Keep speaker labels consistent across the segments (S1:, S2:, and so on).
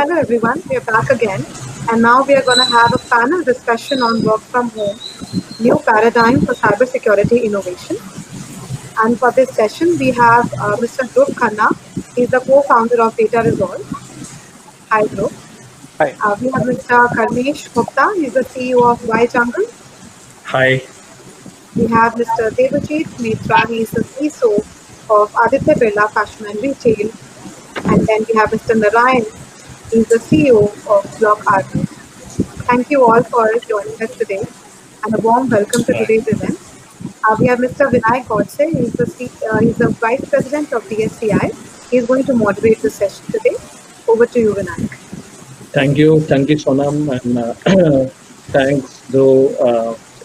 S1: Hello everyone, we are back again, and now we are going to have a panel discussion on work from home, new paradigm for cybersecurity innovation. And for this session, we have Mr. Dhruv Khanna. He's the co-founder of Data Resolve. Hi, Dhruv.
S2: Hi.
S1: We have Mr. Karnesh Gupta. He's the CEO of Y Jungle.
S2: Hi.
S1: We have Mr. Devajit Mitra. He's the CISO of Aditya Birla Fashion and Retail. And then we have Mr. Narayan. He's the CEO of Block Army. Thank you all for joining us today, and a warm welcome to today's event. We have Mr. Vinay Godse. He's the Vice President of DSCI. He's going to moderate the session today. Over to you, Vinay.
S2: Thank you, Sonam, and thanks to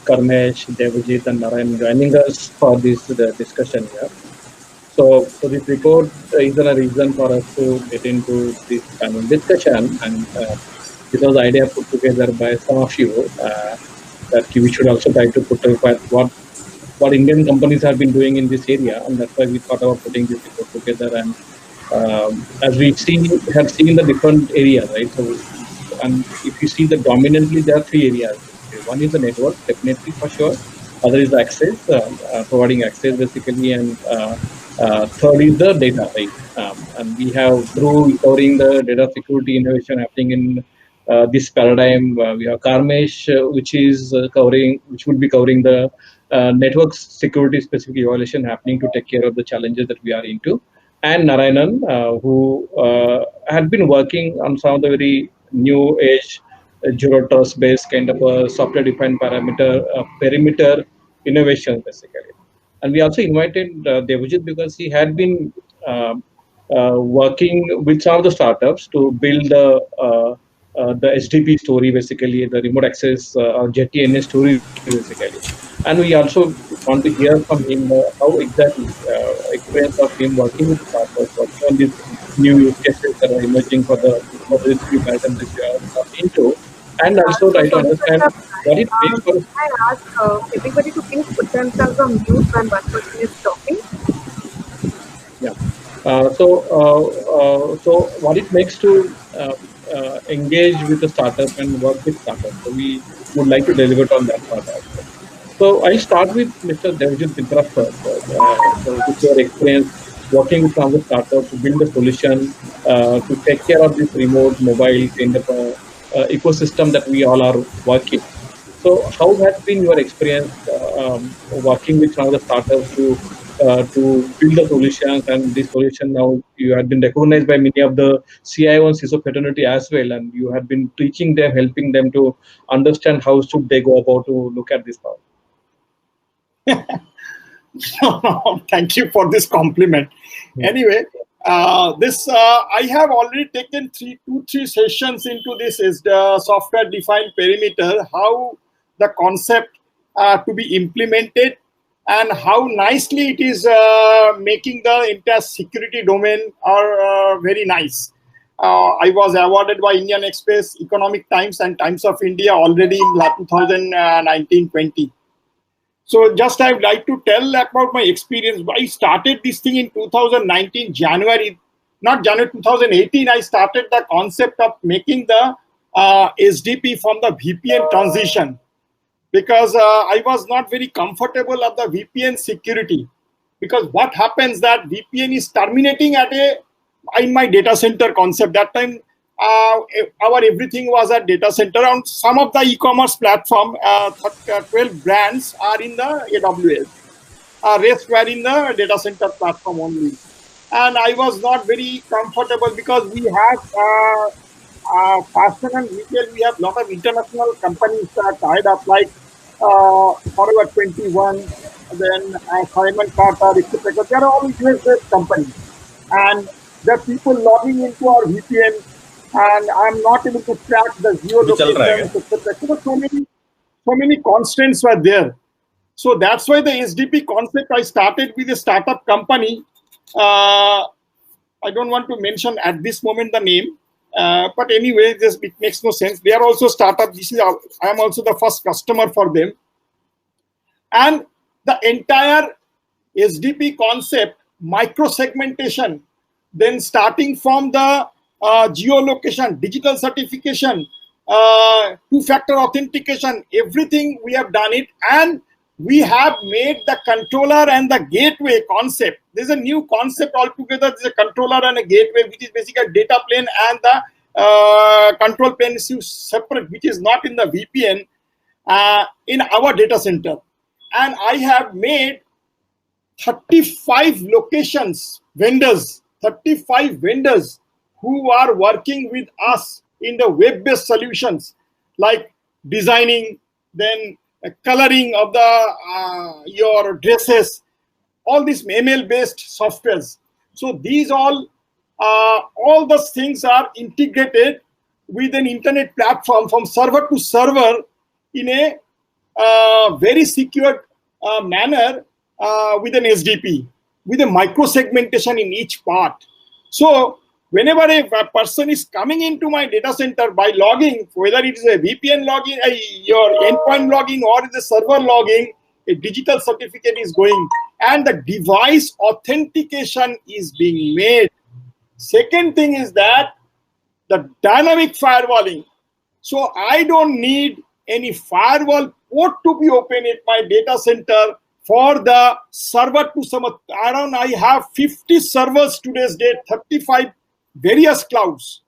S2: Karnesh, Devajit, and Narayan joining us for this discussion here. So this report is a reason for us to get into this panel discussion, and this was the idea put together by some of you that we should also try to put together what Indian companies have been doing in this area, and that's why we thought about putting this report together. And as we have seen the different areas, right? So, and if you see that dominantly there are three areas. One is the network, definitely for sure. Other is the access, providing access basically, and third is the data, right? And we have through covering the data security innovation happening in this paradigm. We have Karmesh, which would be covering the network security specific evaluation happening to take care of the challenges that we are into. And Narayanan, who had been working on some of the very new age zero trust based kind of a software defined perimeter innovation basically. And we also invited Devajit because he had been working with some of the startups to build the SDP story, basically the remote access or JTNA story, basically. And we also want to hear from him how exactly experience of him working with startups, working on these new use cases that are emerging for this new pattern that we are into, and also try to understand what it takes for.
S1: I ask everybody to please put themselves on mute when one person is talking.
S2: Yeah. So what it makes to engage with the startup and work with startups. So we would like to deliver on that part also. So I start with Mr. Devajit Mitra first. So with your experience working with some of the startups to build a solution to take care of this remote mobile kind of ecosystem that we all are working. So how has been your experience working with some of the startups to build the solutions, and this solution now you have been recognized by many of the CIO and CISO fraternity as well, and you have been teaching them, helping them to understand how should they go about to look at this part.
S3: Thank you for this compliment. Anyway, I have already taken three sessions into this is the software defined perimeter, how the concept to be implemented and how nicely it is making the entire security domain are very nice. I was awarded by Indian Express, Economic Times and Times of India already in 2019-20. So just I would like to tell about my experience. I started this thing in 2019, January 2018, I started the concept of making the SDP from the VPN transition because I was not very comfortable of the VPN security. Because what happens that VPN is terminating in my data center concept. That time, our everything was at data center. On some of the e-commerce platform, 12 brands are in the AWS. Rest were in the data center platform only. And I was not very comfortable because we have fashion and retail. We have a lot of international companies that tied up like Forever 21, then Simon Carter, etc. They are all US-based companies. And there are people logging into our VPN and I'm not able to track the geolocation, etc. So many constraints were there. So that's why the SDP concept, I started with a startup company. I don't want to mention at this moment the name, but anyway, it makes no sense. They are also startup. I am also the first customer for them. And the entire SDP concept, micro segmentation, then starting from the geolocation, digital certification, two-factor authentication, everything we have done it, and we have made the controller and the gateway concept. There's a new concept altogether. There's a controller and a gateway, which is basically a data plane, and the control plane is separate, which is not in the VPN in our data center. And I have made 35 locations, vendors, 35 vendors who are working with us in the web-based solutions, like designing, then coloring of the your dresses, all these ML-based softwares. So these all those things are integrated with an internet platform from server to server in a very secure manner with an SDP, with a micro-segmentation in each part. So whenever a person is coming into my data center by logging, whether it is a VPN login, your endpoint login, or the server logging, a digital certificate is going, and the device authentication is being made. Second thing is that the dynamic firewalling. So I don't need any firewall port to be open at my data center for the server to some. I have 50 servers today's date, 35 various clouds.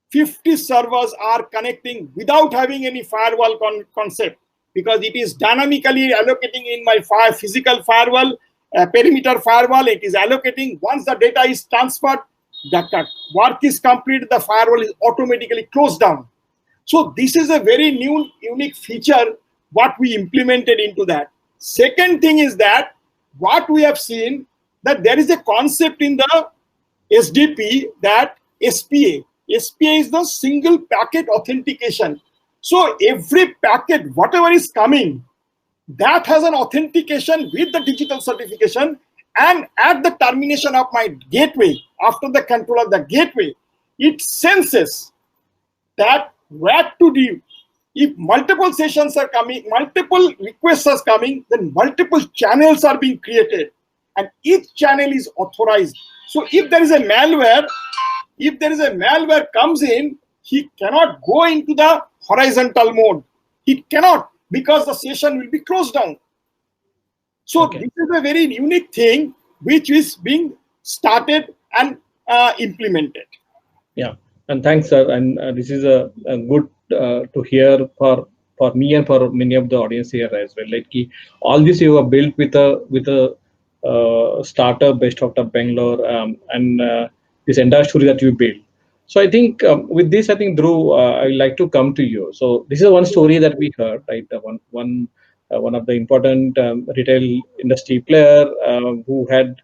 S3: 50 servers are connecting without having any firewall concept, because it is dynamically allocating in my physical firewall, perimeter firewall. It is allocating. Once the data is transferred, the work is complete, the firewall is automatically closed down. So this is a very new, unique feature what we implemented into that. Second thing is that what we have seen, that there is a concept in the SDP, that SPA. SPA is the single packet authentication. So every packet, whatever is coming, that has an authentication with the digital certification, and at the termination of my gateway, after the control of the gateway, it senses that what to do. If multiple sessions are coming, multiple requests are coming, then multiple channels are being created, and each channel is authorized. So if there is a malware, comes in, he cannot go into the horizontal mode. He cannot, because the session will be closed down. So This is a very unique thing which is being started and implemented.
S2: Yeah, and thanks, sir. And this is a good to hear for me and for many of the audience here as well. Like all this you have built with a startup based out of Bangalore, and this entire story that you built. So I think with this, I think Dhruv, I would like to come to you. So this is one story that we heard, right? One of the important retail industry player who had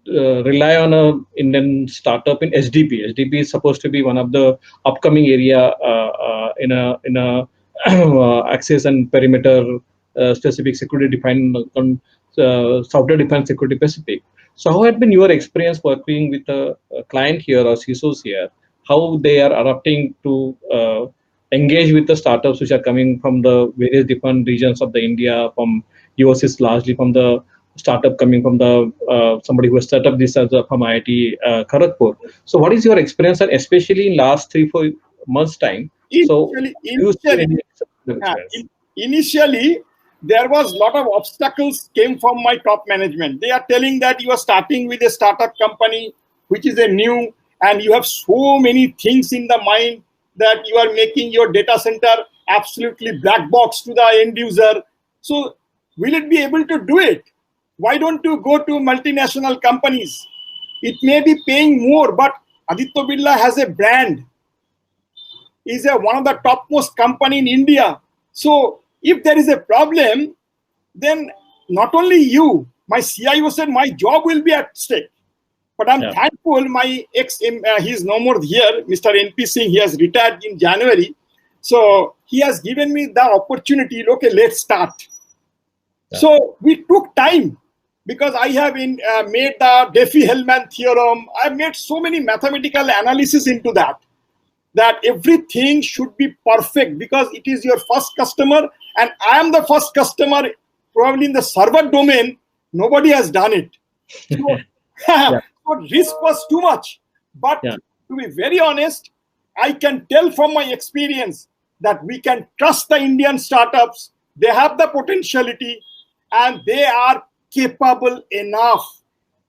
S2: rely on a Indian startup in SDP. SDP is supposed to be one of the upcoming area in a access and perimeter specific security defined software defined security specific. So how had been your experience working with a client here or CISOs here? How they are adapting to engage with the startups which are coming from the various different regions of the India, from US is largely from the startup coming from the somebody who has set up this as from IIT Kharagpur. So what is your experience, and especially in last 3-4 months time?
S3: Initially, there was a lot of obstacles came from my top management. They are telling that you are starting with a startup company, which is a new, and you have so many things in the mind that you are making your data center absolutely black box to the end user. So will it be able to do it? Why don't you go to multinational companies? It may be paying more, but Aditya Birla has a brand. Is one of the topmost company in India. So if there is a problem, then not only you, my CIO said my job will be at stake. But I'm thankful my he's no more here, Mr. NP Singh, he has retired in January. So he has given me the opportunity, okay, let's start. Yeah. So we took time, because I have made the Diffie-Hellman theorem. I've made so many mathematical analysis into that everything should be perfect, because it is your first customer, and I am the first customer probably in the server domain. Nobody has done it. So, so risk was too much. But to to be very honest, I can tell from my experience that we can trust the Indian startups. They have the potentiality and they are capable enough.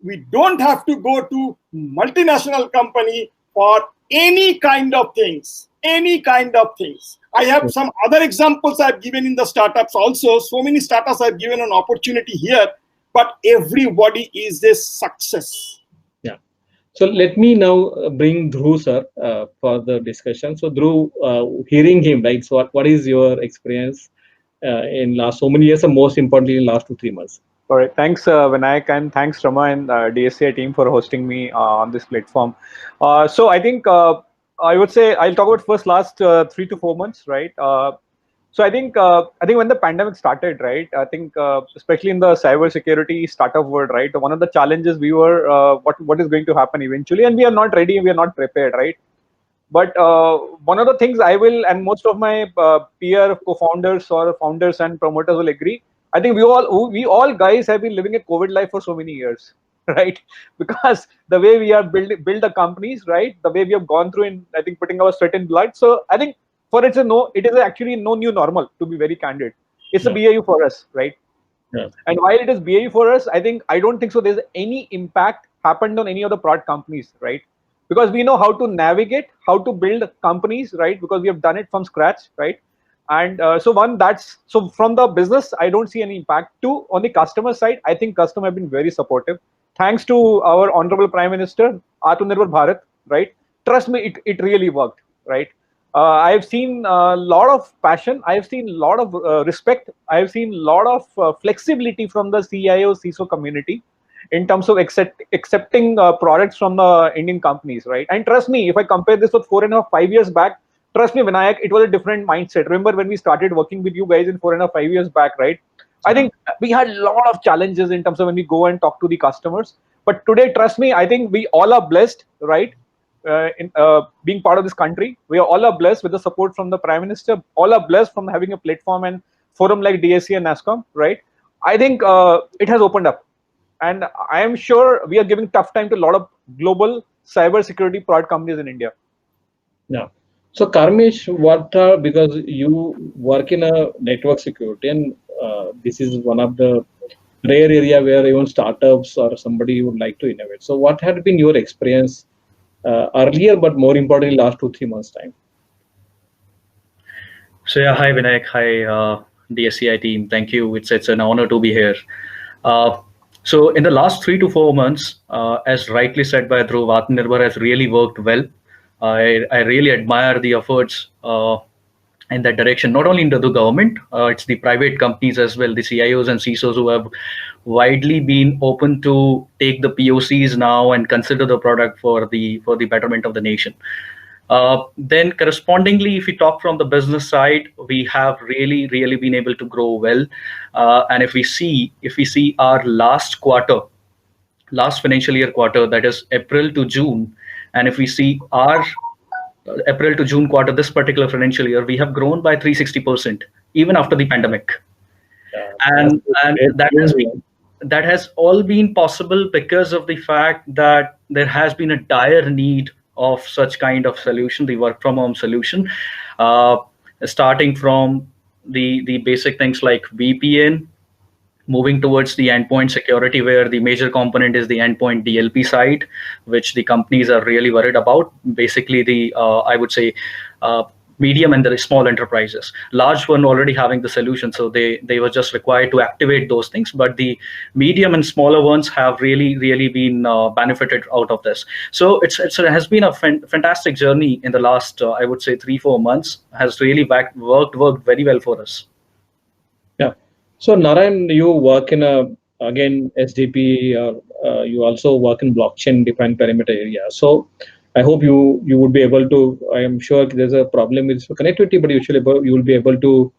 S3: We don't have to go to multinational company for any kind of things. I have some other examples I've given in the startups also. So many startups I've given an opportunity here, but everybody is a success.
S2: Yeah. So let me now bring Dhruv sir for the discussion. So Dhruv, hearing him, right? So what is your experience in last so many years, and most importantly, in last 2-3 months?
S4: All right. Thanks, Vinayak, and thanks, Rama and DSCI team for hosting me on this platform. So I think I would say I'll talk about first last 3 to 4 months, right? So I think when the pandemic started, right? I think especially in the cybersecurity startup world, right? One of the challenges we were what is going to happen eventually, and we are not ready, we are not prepared, right? But one of the things I will, and most of my peer co-founders or founders and promoters will agree, I think we all guys have been living a COVID life for so many years, right? Because the way we are build the companies, right? The way we have gone through in, I think, putting our sweat and blood. So I think for it is actually no new normal, to be very candid. It's a BAU for us, right?
S2: Yeah.
S4: And while it is BAU for us, I don't think so there's any impact happened on any of the product companies, right? Because we know how to navigate, how to build companies, right? Because we have done it from scratch, right? And so from the business, I don't see any impact. Two, on the customer side, I think customers have been very supportive. Thanks to our Honorable Prime Minister, Atmanirbhar Bharat, right? Trust me, it really worked, right? I've seen a lot of passion. I've seen a lot of respect. I've seen a lot of flexibility from the CIO, CISO community in terms of accepting products from the Indian companies, right? And trust me, if I compare this with 4.5, 5 years back, trust me, Vinayak, it was a different mindset. Remember when we started working with you guys in 4.5, 5 years back, right? I think we had a lot of challenges in terms of when we go and talk to the customers. But today, trust me, I think we all are blessed, right? In being part of this country, we all are blessed with the support from the Prime Minister. All are blessed from having a platform and forum like DSC and NASSCOM, right? I think it has opened up. And I am sure we are giving tough time to a lot of global cybersecurity product companies in India.
S2: Yeah. So Karmesh, because you work in a network security, and this is one of the rare area where even startups or somebody would like to innovate. So what had been your experience earlier, but more importantly, last 2-3 months time?
S5: So yeah, hi Vinayak, hi DSCI team. Thank you. It's an honor to be here. So in the last 3 to 4 months, as rightly said by Dhruv, Atmanirbhar has really worked well. I really admire the efforts in that direction, not only into the government, it's the private companies as well, the CIOs and CISOs who have widely been open to take the POCs now and consider the product for the betterment of the nation. Then correspondingly, if we talk from the business side, we have really been able to grow well. And if we see our last financial year quarter, that is April to June, and if we see our April to June quarter, this particular financial year, we have grown by 360%, even after the pandemic. And that has all been possible because of the fact that there has been a dire need of such kind of solution, the work from home solution, starting from the basic things like VPN, moving towards the endpoint security, where the major component is the endpoint DLP side, which the companies are really worried about. Basically, the I would say medium and the small enterprises. Large one already having the solution, so they were just required to activate those things. But the medium and smaller ones have really been benefited out of this. So it has been a fantastic journey in the last I would say 3-4 months. Has really worked very well for us.
S2: Yeah. So Narayan, you work in again SDP, or you also work in blockchain defined perimeter area. So I hope you would be able to. I am sure there's a problem with connectivity, but you will be able to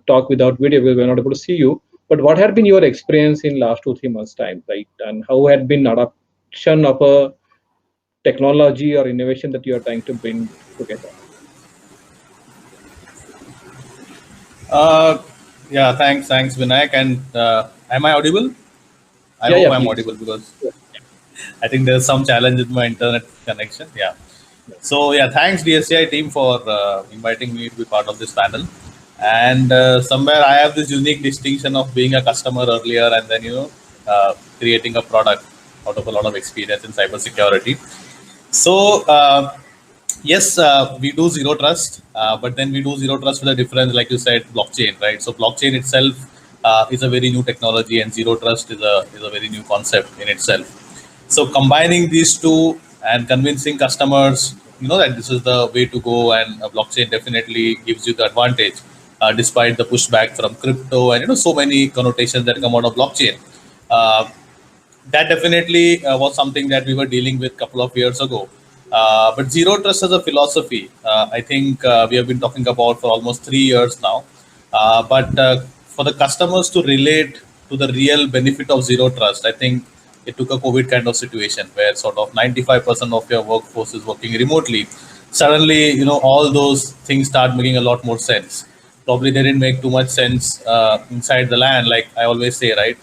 S2: talk without video because we're not able to see you. But what had been your experience in last 2-3 months time, right? And how had been adoption of a technology or innovation that you are trying to bring together?
S6: Yeah, thanks, Vinayak. And am I audible? I hope I'm audible because I think there's some challenge with my internet connection. Yeah. So yeah, thanks DSCI team for inviting me to be part of this panel. And somewhere I have this unique distinction of being a customer earlier and then creating a product out of a lot of experience in cybersecurity. So yes, we do zero trust, but then we do zero trust with a difference, like you said, blockchain, right? So blockchain itself is a very new technology, and zero trust is a very new concept in itself. So combining these two and convincing customers, that this is the way to go, and blockchain definitely gives you the advantage, despite the pushback from crypto and so many connotations that come out of blockchain. Uh, that definitely was something that we were dealing with a couple of years ago. But zero trust as a philosophy, I think we have been talking about for almost 3 years now. But for the customers to relate to the real benefit of zero trust, I think it took a COVID kind of situation where sort of 95% of your workforce is working remotely. Suddenly, all those things start making a lot more sense. Probably they didn't make too much sense inside the land, like I always say, right?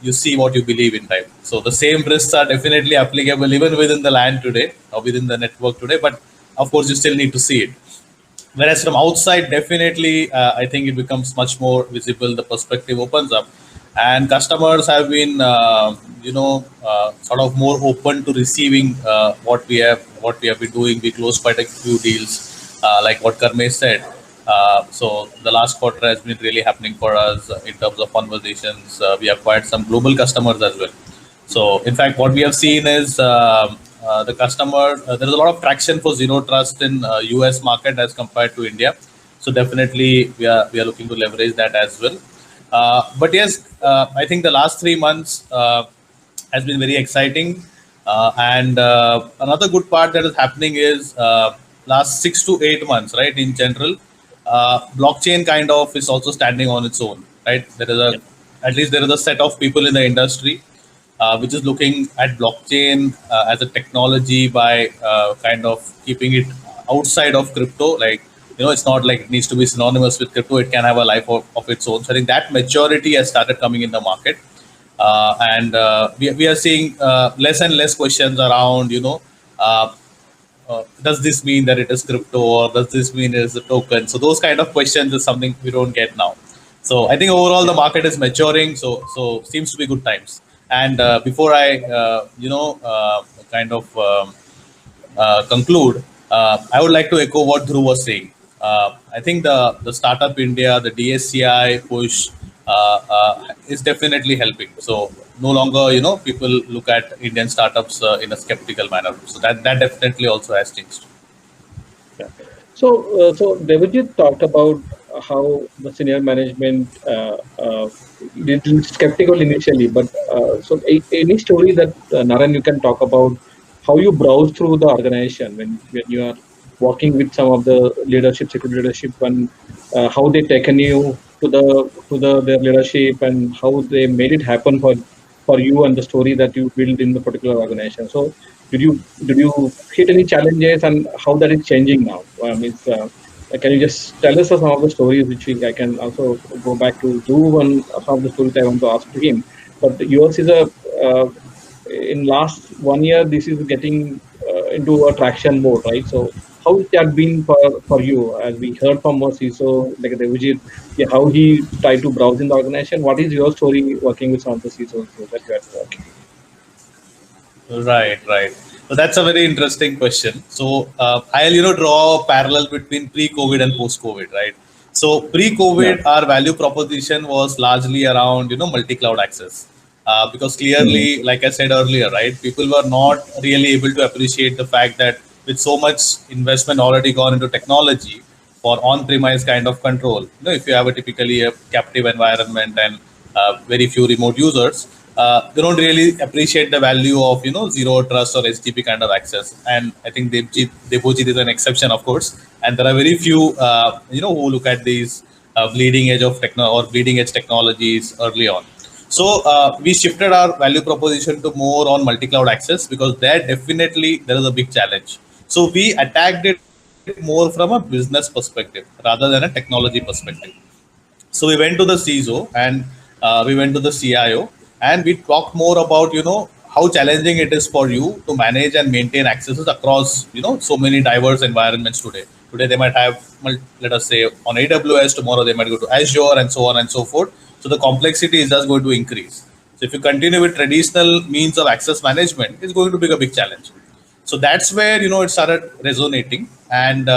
S6: You see what you believe in, right? So the same risks are definitely applicable even within the land today or within the network today, but of course you still need to see it. Whereas from outside, definitely, I think it becomes much more visible. The perspective opens up, and customers have been, sort of more open to receiving what we have been doing. We closed quite a few deals, like what Karmesh said. So the last quarter has been really happening for us in terms of conversations. We acquired some global customers as well. So in fact, what we have seen is the customer. There is a lot of traction for zero trust in US market as compared to India. So definitely we are looking to leverage that as well. But yes, I think the last 3 months has been very exciting. And another good part that is happening is last 6 to 8 months, right? In general, blockchain kind of is also standing on its own, right? At least there is a set of people in the industry which is looking at blockchain as a technology by kind of keeping it outside of crypto. Like, it's not like it needs to be synonymous with crypto. It can have a life of its own. So I think that maturity has started coming in the market. And we are seeing less and less questions around, does this mean that it is crypto, or does this mean it is a token? So those kind of questions is something we don't get now. So I think overall the market is maturing. So seems to be good times. And before I, kind of conclude, I would like to echo what Dhruv was saying. I think the Startup India, the DSCI push is definitely helping. So no longer, people look at Indian startups in a skeptical manner. So that definitely also has changed.
S2: Yeah. So Devajit talked about how the senior management little skeptical initially, but so any story that Naren you can talk about how you browse through the organization when you are working with some of the leadership, security leadership, and how they taken you to their leadership and how they made it happen for you and the story that you build in the particular organization. So did you hit any challenges and how that is changing now? Can you just tell us some of the stories which I can also go back to Dhruv and some of the stories I want to ask to him. But yours is in last 1 year, this is getting into a traction mode, right? So how it has been for you, as we heard from our CISO, like Devajit, how he tried to browse in the organization. What is your story working with some of the CISOs that you are working?
S6: Right. So that's a very interesting question. So I'll draw a parallel between pre-COVID and post-COVID, right? So pre-COVID, our value proposition was largely around multi-cloud access, because clearly, like I said earlier, right, people were not really able to appreciate the fact that with so much investment already gone into technology for on-premise kind of control, if you have typically a captive environment and very few remote users, they don't really appreciate the value of zero trust or HTTP kind of access. And I think Debojit is an exception, of course. And there are very few who look at these bleeding edge technologies early on. So we shifted our value proposition to more on multi-cloud access, because there is a big challenge. So we attacked it more from a business perspective rather than a technology perspective. So we went to the CISO and we went to the CIO, and we talked more about how challenging it is for you to manage and maintain accesses across, so many diverse environments today. Today they might have, let us say, on AWS, tomorrow they might go to Azure, and so on and so forth. So the complexity is just going to increase. So if you continue with traditional means of access management, it's going to be a big challenge. So that's where, it started resonating. And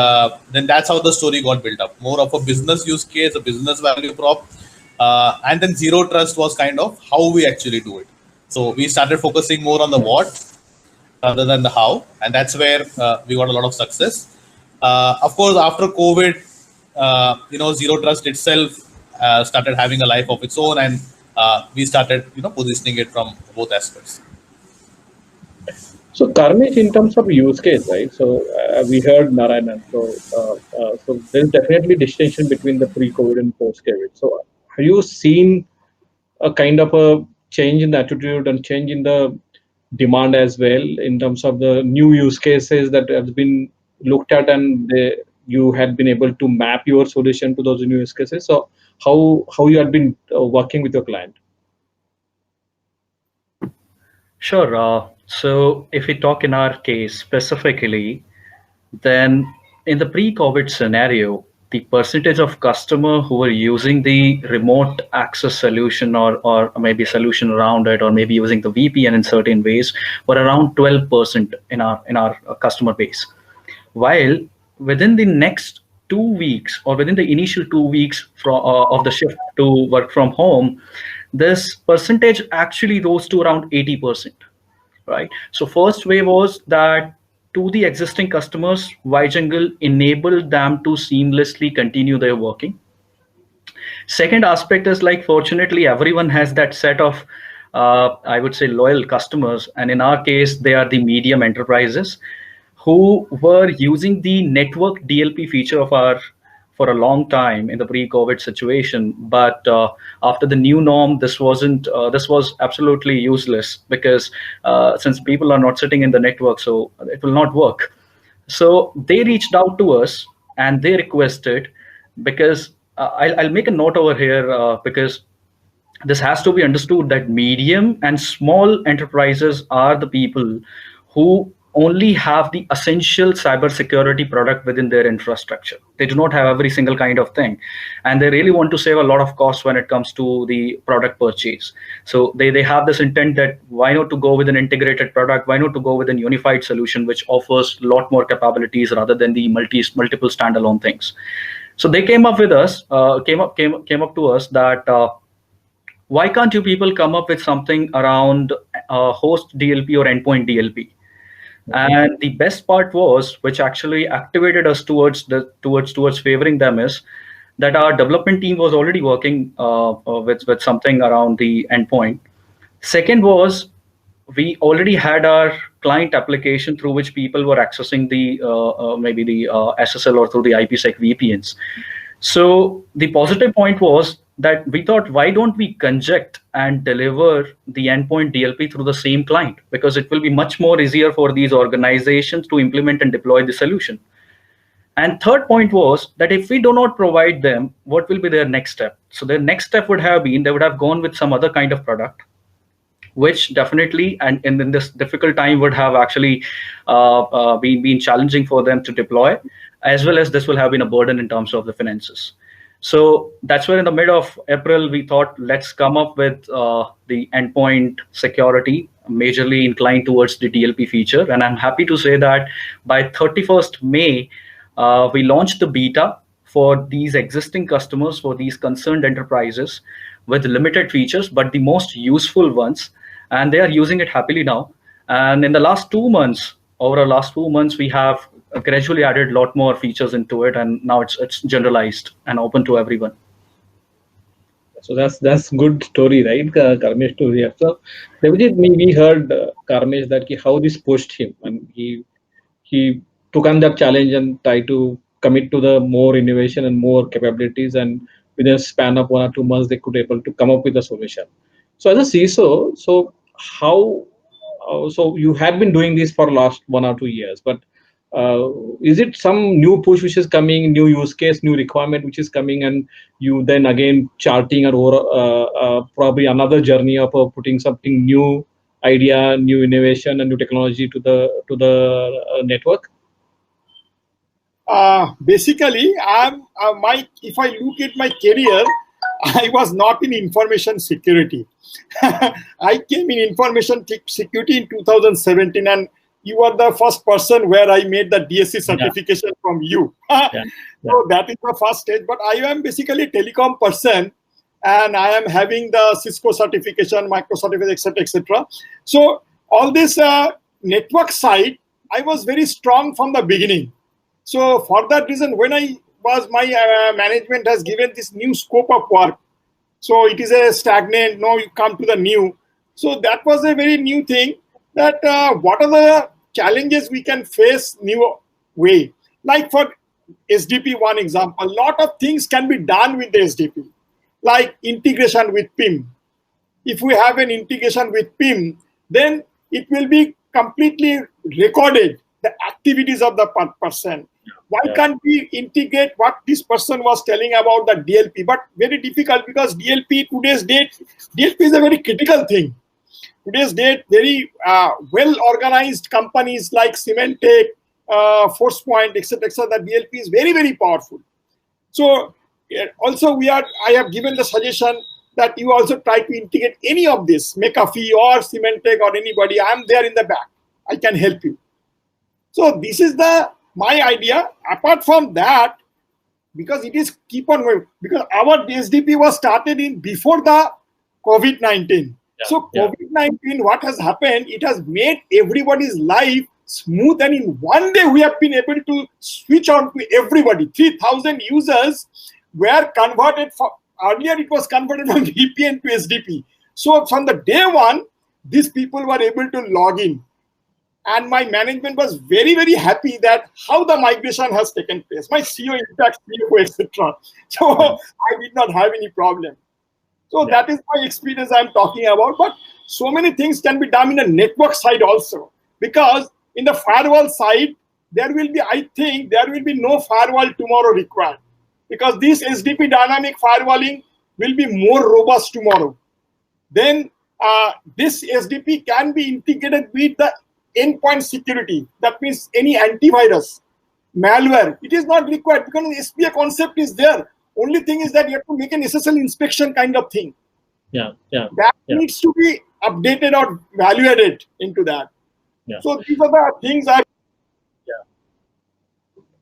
S6: then that's how the story got built up. More of a business use case, a business value prop. And then Zero Trust was kind of how we actually do it. So we started focusing more on the what rather than the how. And that's where we got a lot of success. Of course, after COVID, Zero Trust itself started having a life of its own. And we started, positioning it from both aspects.
S2: So Karmesh, in terms of use case, right? So we heard Narayanan. So there's definitely distinction between the pre-COVID and post-COVID. So have you seen a kind of a change in the attitude and change in the demand as well in terms of the new use cases that have been looked at, and you had been able to map your solution to those new use cases? So how you had been working with your client?
S5: Sure. So if we talk in our case specifically, then in the pre-COVID scenario, the percentage of customer who were using the remote access solution or maybe solution around it, or maybe using the VPN in certain ways, were around 12% in our customer base. While within the next 2 weeks, or within the initial 2 weeks of the shift to work from home, this percentage actually rose to around 80%, right? So first way was that to the existing customers, WiJungle enabled them to seamlessly continue their working. Second aspect is, like, fortunately, everyone has that set of, I would say, loyal customers. And in our case, they are the medium enterprises who were using the network DLP feature of our for a long time in the pre-COVID situation. But after the new norm, this was absolutely useless, because since people are not sitting in the network, so it will not work. So they reached out to us and they requested, because I'll make a note over here, because this has to be understood that medium and small enterprises are the people who only have the essential cybersecurity product within their infrastructure. They do not have every single kind of thing, and they really want to save a lot of costs when it comes to the product purchase. So they have this intent that why not to go with an integrated product, why not to go with an unified solution which offers a lot more capabilities rather than the multiple standalone things. So they came up with us, came up to us that why can't you people come up with something around host DLP or endpoint DLP? And the best part was, which actually activated us towards favoring them, is that our development team was already working with something around the endpoint. Second was, we already had our client application through which people were accessing the maybe the SSL or through the IPsec VPNs. So the positive point was that we thought, why don't we conject and deliver the endpoint DLP through the same client? Because it will be much more easier for these organizations to implement and deploy the solution. And third point was that if we do not provide them, what will be their next step? So their next step would have been, they would have gone with some other kind of product, which definitely, and in this difficult time, would have actually been challenging for them to deploy, as well as this will have been a burden in terms of the finances. So that's where in the mid of April, we thought, let's come up with the endpoint security, majorly inclined towards the DLP feature. And I'm happy to say that by 31st May, we launched the beta for these existing customers, for these concerned enterprises, with limited features, but the most useful ones. And they are using it happily now. And in the last 2 months, we have gradually added a lot more features into it, and now it's generalized and open to everyone.
S2: So that's good story, right, Karmesh, to hear. So we heard Karmesh that how this pushed him, and he took on that challenge and tried to commit to the more innovation and more capabilities, and within a span of 1 or 2 months, they could able to come up with a solution. So as a CISO, so how? So you had been doing this for last 1 or 2 years, but is it some new push which is coming, new use case, new requirement which is coming, and you then again charting or probably another journey of putting something new idea, new innovation, and new technology to the network?
S3: Basically, I'm if I look at my career, I was not in information security. I came in information security in 2017, and you are the first person where I made the DSC certification from you. So that is the first stage. But I am basically a telecom person, and I am having the Cisco certification, micro certificate, etc., etc. So all this network side, I was very strong from the beginning. So for that reason, when my management has given this new scope of work, so it is a stagnant, no, you come to the new. So that was a very new thing, that what are the challenges we can face new way. Like for SDP, one example, a lot of things can be done with the SDP, like integration with PIM. If we have an integration with PIM, then it will be completely recorded, the activities of the person. Why can't we integrate what this person was telling about the DLP? But very difficult, because DLP, today's date, DLP is a very critical thing. Today's date, very well-organized companies like Symantec, ForcePoint, etc., etc., the DLP is very, very powerful. So also I have given the suggestion that you also try to integrate any of this, McAfee or Symantec or anybody. I am there in the back. I can help you. So this is my idea. Apart from that, because it is keep on going, because our SDP was started in before the COVID-19. So COVID-19, what has happened, it has made everybody's life smooth, and in one day we have been able to switch on to everybody. 3,000 users were converted from, earlier it was converted from VPN to SDP. So from the day one, these people were able to log in. And my management was very, very happy that how the migration has taken place. My CEO, in fact, CEO, etc. So I did not have any problem. So that is my experience I'm talking about. But so many things can be done in the network side also. Because in the firewall side, there will be, I think, there will be no firewall tomorrow required. Because this SDP dynamic firewalling will be more robust tomorrow. Then this SDP can be integrated with the endpoint security. That means any antivirus, malware, it is not required, because the SPA concept is there. Only thing is that you have to make an SSL inspection kind of thing. That needs to be updated or evaluated into that. So these are the things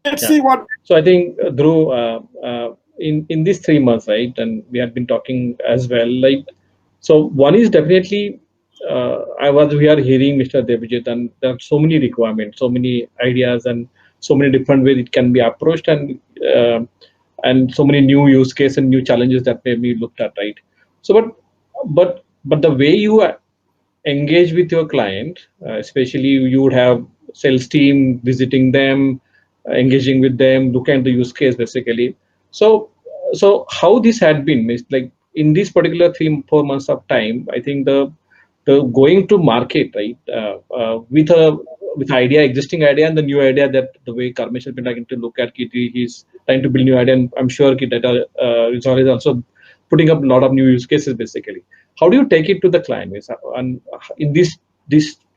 S3: let's see what.
S2: So I think Dhruv, in these 3 months, right, and we have been talking as well, like, so one is definitely we are hearing Mr. Debajit, and there are so many requirements, so many ideas, and so many different ways it can be approached, and so many new use cases and new challenges that may be looked at, right? So, but the way you engage with your client, especially you would have sales team visiting them, engaging with them, looking at the use case basically. So how this had been, like in this particular 3-4 months of time, I think the going to market, right, with existing idea and the new idea, that the way Karmesh has been trying to look at it, he's trying to build new idea, and I'm sure Data Resolve is also putting up a lot of new use cases basically. How do you take it to the client? And in this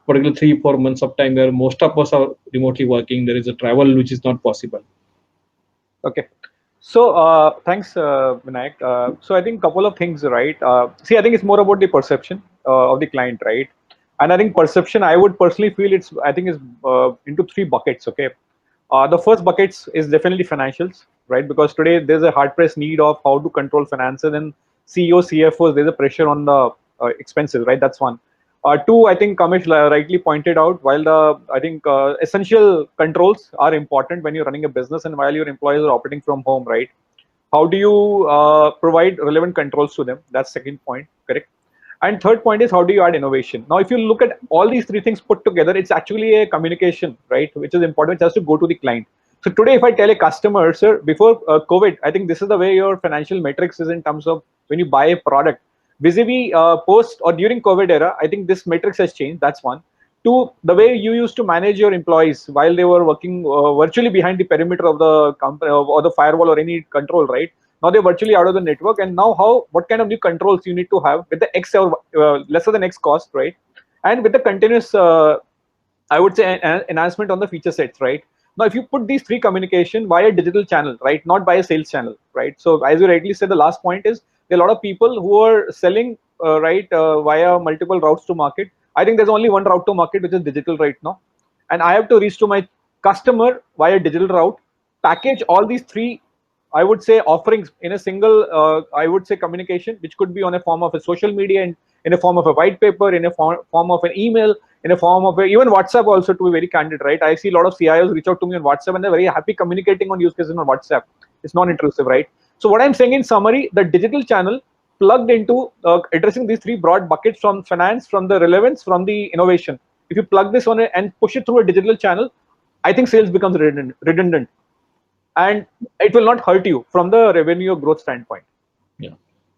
S2: particular 3-4 months of time where most of us are remotely working, there is a travel which is not possible.
S4: Okay. So thanks, Vinayak. So I think a couple of things, right? See, I think it's more about the perception of the client, right? And I think perception, I would personally feel is into 3 buckets. Okay. The first bucket is definitely financials, right? Because today there's a hard pressed need of how to control finances, and CEOs, CFOs, there's a pressure on the expenses, right? That's one. 2, I think Kamesh rightly pointed out, while I think essential controls are important when you're running a business and while your employees are operating from home, right? How do you provide relevant controls to them? That's second point, correct? And third point is, how do you add innovation? Now, if you look at all these 3 things put together, it's actually a communication, right? Which is important, which has to go to the client. So today, if I tell a customer, sir, before COVID, I think this is the way your financial metrics is in terms of when you buy a product. Vis-a-vis post or during COVID era, I think this matrix has changed. That's one. 2, the way you used to manage your employees while they were working virtually behind the perimeter of the company or the firewall or any control, right? Now they're virtually out of the network, and now what kind of new controls you need to have with the X or lesser than X cost, right? and with the continuous, I would say, enhancement on the feature sets, right? Now, if you put these three communication via digital channel, right, not by a sales channel, right? So as you rightly said, the last point is there are a lot of people who are selling, via multiple routes to market. I think there's only one route to market, which is digital right now, and I have to reach to my customer via digital route, package all these three, I would say, offerings in a single, I would say, communication, which could be on a form of a social media, in a form of a white paper, in a form of an email, in a form of even WhatsApp also, to be very candid, right? I see a lot of CIOs reach out to me on WhatsApp and they're very happy communicating on use cases on WhatsApp. It's non-intrusive, right? So what I'm saying in summary, the digital channel plugged into addressing these three broad buckets, from finance, from the relevance, from the innovation. If you plug this on it and push it through a digital channel, I think sales becomes redundant, and it will not hurt you from the revenue growth standpoint.
S2: Yeah.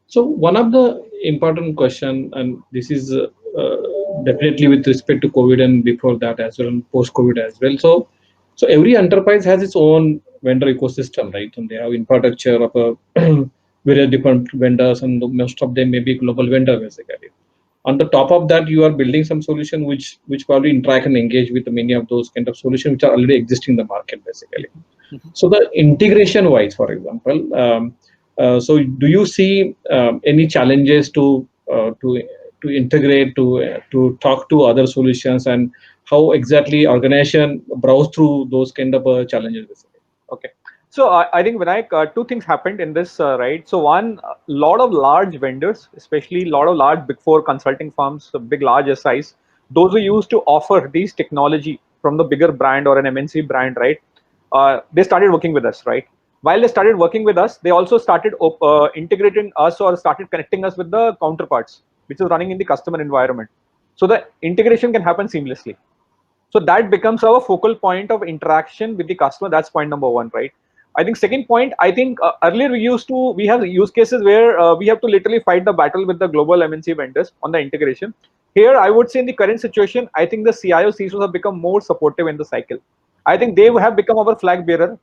S2: So one of the important question, and this is definitely with respect to COVID and before that as well, and post-COVID as well. So every enterprise has its own vendor ecosystem, right? And they have infrastructure of a various different vendors, and most of them may be global vendor basically. On the top of that, you are building some solution which probably interact and engage with many of those kind of solutions which are already existing in the market basically. So the integration wise, for example, so do you see any challenges to integrate, to talk to other solutions, and how exactly organization browse through those kind of challenges basically?
S4: Okay. So I think, Vinayak, two things happened in this, right? So one, a lot of large vendors, especially a lot of large Big Four consulting firms, the big large SIs, those who used to offer these technology from the bigger brand or an MNC brand, right? They started working with us, right? While they started working with us, they also started integrating us, or started connecting us with the counterparts, which is running in the customer environment. So the integration can happen seamlessly. So that becomes our focal point of interaction with the customer. That's point number one, right? I think second point, I think earlier we have use cases where we have to literally fight the battle with the global MNC vendors on the integration. Here, I would say in the current situation, I think the CIO, CISOs have become more supportive in the cycle. I think they have become our flag bearer.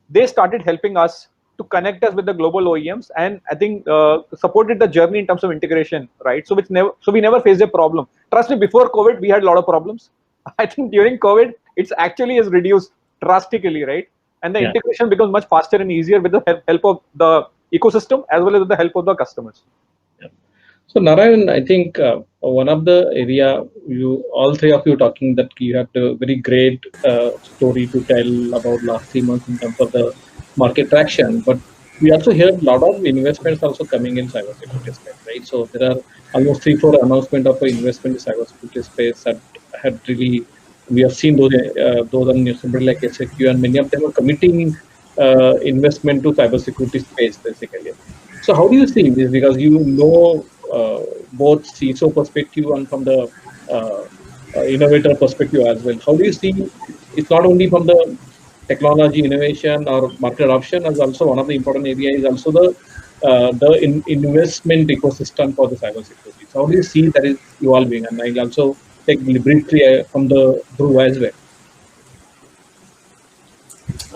S4: They started helping us to connect us with the global OEMs, and I think supported the journey in terms of integration, right? So we never faced a problem. Trust me, before COVID, we had a lot of problems. I think during COVID, it's actually has reduced drastically, right? And the integration becomes much faster and easier with the help of the ecosystem as well as with the help of the customers.
S2: Yeah. So Narayan, I think one of the area all three of you talking that you have a very great story to tell about last 3 months in terms of the market traction, but we also hear a lot of investments also coming in cybersecurity space, right? So there are almost 3-4 announcements of investment in cybersecurity space that had really, we have seen those on somebody like SAQ, and many of them are committing investment to cybersecurity space basically. So how do you see this? Because you know both CISO perspective and from the innovator perspective as well. How do you see it's not only from the technology innovation or market adoption, as also one of the important areas is also the investment ecosystem for the cybersecurity. So how do you see that is evolving? And I'll also take briefly from the Dhruv as well.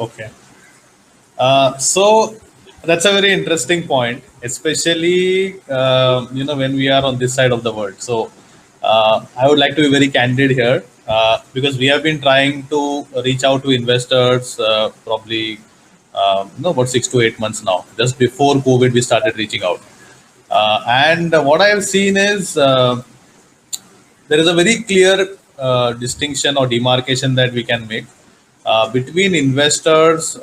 S6: Okay. So that's a very interesting point, especially when we are on this side of the world. So I would like to be very candid here because we have been trying to reach out to investors probably about 6 to 8 months now. Just before COVID, we started reaching out, and what I have seen is there is a very clear distinction or demarcation that we can make between investors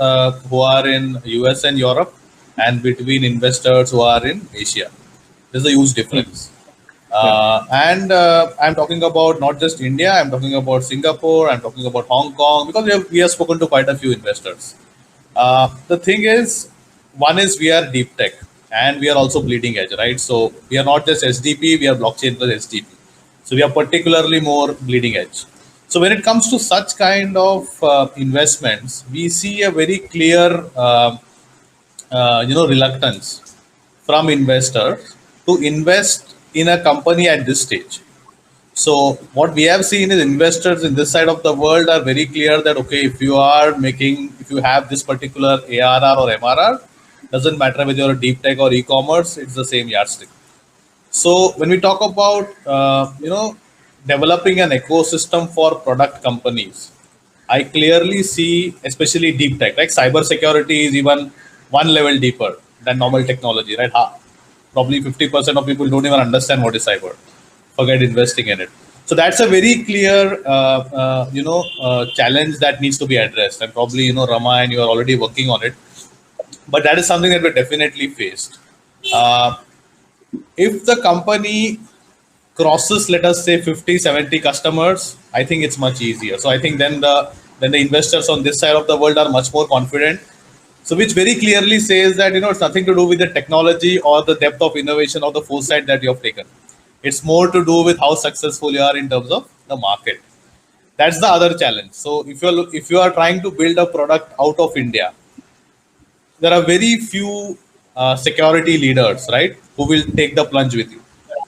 S6: who are in US and Europe and between investors who are in Asia. There's a huge difference. And I'm talking about not just India, I'm talking about Singapore, I'm talking about Hong Kong, because we have spoken to quite a few investors. The thing is, one is we are deep tech and we are also bleeding edge, right? So we are not just SDP, we are blockchain plus SDP. So we are particularly more bleeding edge. So when it comes to such kind of investments, we see a very clear, reluctance from investors to invest in a company at this stage. So what we have seen is investors in this side of the world are very clear that, okay, if you have this particular ARR or MRR, doesn't matter whether you're a deep tech or e-commerce, it's the same yardstick. So when we talk about, developing an ecosystem for product companies, I clearly see, especially deep tech, like cybersecurity is even one level deeper than normal technology, right? Probably 50% of people don't even understand what is cyber. Forget investing in it. So that's a very clear, challenge that needs to be addressed. And probably, Rama and you are already working on it. But that is something that we're definitely faced. If the company crosses, let us say 50, 70 customers, I think it's much easier. So I think then the investors on this side of the world are much more confident. So which very clearly says that, it's nothing to do with the technology or the depth of innovation or the foresight that you have taken. It's more to do with how successful you are in terms of the market. That's the other challenge. So if you are trying to build a product out of India, there are very few security leaders, right, who will take the plunge with you.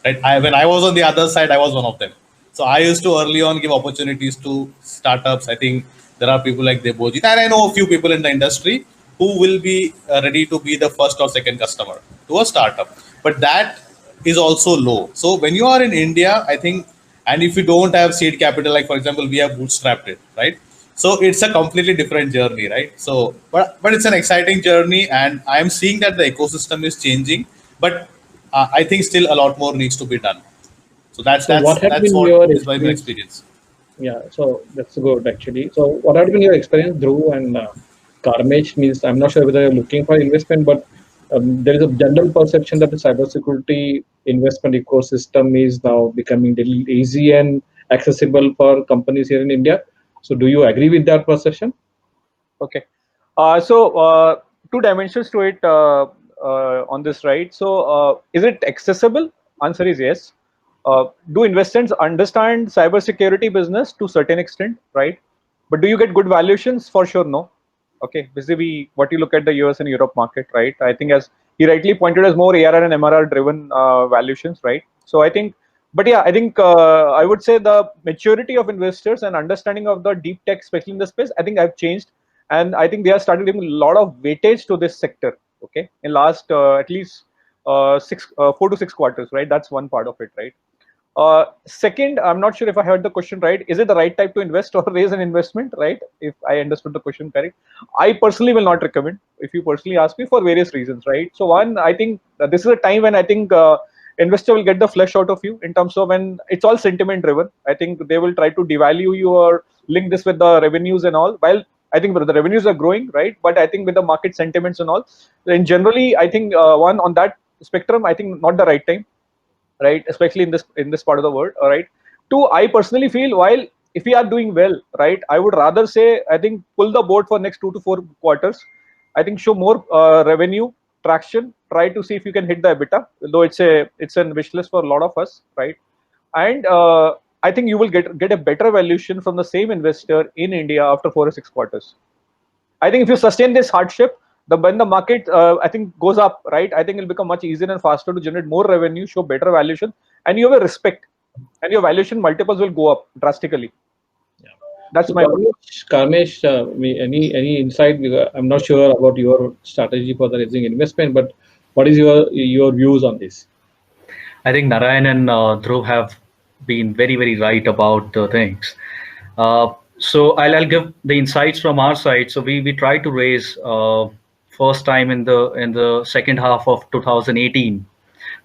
S6: Right? When I was on the other side, I was one of them. So I used to early on give opportunities to startups. I think there are people like Debojit, and I know a few people in the industry who will be ready to be the first or second customer to a startup. But that is also low. So when you are in India, I think, and if you don't have seed capital, like for example, we have bootstrapped it, right? So it's a completely different journey, right? So, but it's an exciting journey, and I am seeing that the ecosystem is changing, but I think still a lot more needs to be done. So that's
S2: what
S6: is my experience.
S2: Yeah, so that's good actually. So what had been your experience, Dhruv and Karmesh? Means I'm not sure whether you're looking for investment, but there is a general perception that the cybersecurity investment ecosystem is now becoming little easy and accessible for companies here in India. So do you agree with that perception?
S4: Okay. Two dimensions to it on this, right? So is it accessible? Answer is yes. Do investors understand cybersecurity business to certain extent, right? But do you get good valuations? For sure, no. Okay, basically what you look at the US and Europe market, right? I think as he rightly pointed, as more ARR and MRR driven valuations, right? So I think, but yeah, I think I would say the maturity of investors and understanding of the deep tech, especially in the space, I think I've changed, and I think they are starting giving a lot of weightage to this sector. Okay, in last at least 4 to 6 quarters, right? That's one part of it, right? Second, I'm not sure if I heard the question right. Is it the right time to invest or raise an investment, right? If I understood the question correct. I personally will not recommend, if you personally ask me, for various reasons, right? So one, I think this is a time when I think investor will get the flesh out of you in terms of when it's all sentiment driven. I think they will try to devalue you or link this with the revenues and all. While I think the revenues are growing, right? But I think with the market sentiments and all, then generally, I think one on that spectrum, I think not the right time, right? Especially in this part of the world. All right. Two, I personally feel, while if we are doing well, right, I would rather say, I think pull the boat for next 2 to 4 quarters. I think show more revenue traction. Try to see if you can hit the EBITDA, though it's a wish list for a lot of us, right? And I think you will get a better valuation from the same investor in India after 4 or 6 quarters. I think if you sustain this hardship, when the market I think goes up, right, I think it'll become much easier and faster to generate more revenue, show better valuation, and you have a respect, and your valuation multiples will go up drastically. Yeah, that's
S2: so
S4: my
S2: Karmesh, any insight? I'm not sure about your strategy for the raising investment, but what is your views on this?
S5: I think Narayan and Dhruv have been very, very right about the things. So I'll give the insights from our side. So we try to raise first time in the second half of 2018,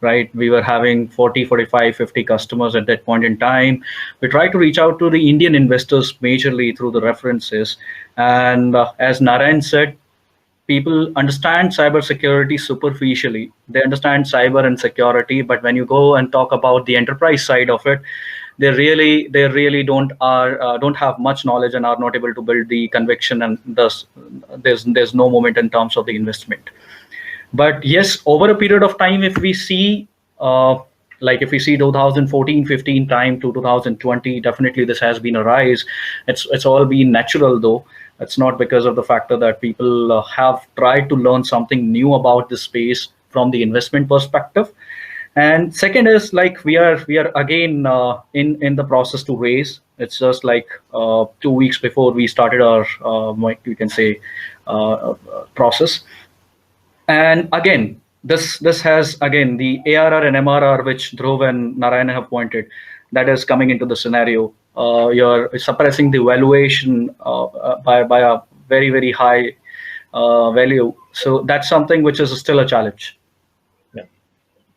S5: right? We were having 40, 45, 50 customers at that point in time. We tried to reach out to the Indian investors majorly through the references. And as Narayan said, people understand cybersecurity superficially. They understand cyber and security, but when you go and talk about the enterprise side of it, they really don't have much knowledge and are not able to build the conviction, and thus there's no moment in terms of the investment. But yes, over a period of time, if we see if we see 2014-15 time to 2020, definitely this has been a rise. It's all been natural though. It's not because of the factor that people have tried to learn something new about this space from the investment perspective. And second is like we are again in the process to raise. It's just like 2 weeks before we started our you can say process. And again, this has again the ARR and MRR which Dhruv and Narayan have pointed. that is coming into the scenario. You're suppressing the valuation by a very, very high value. So that's something which is still a challenge.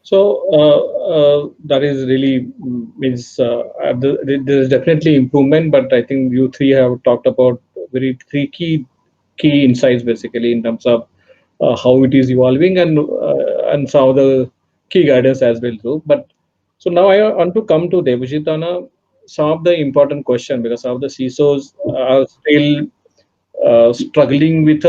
S2: So that is really means there is definitely improvement, but I think you three have talked about three key insights basically in terms of how it is evolving and some of the key guidance as well too. But so now I want to come to Debajit on some of the important question, because some of the CISOs are still struggling with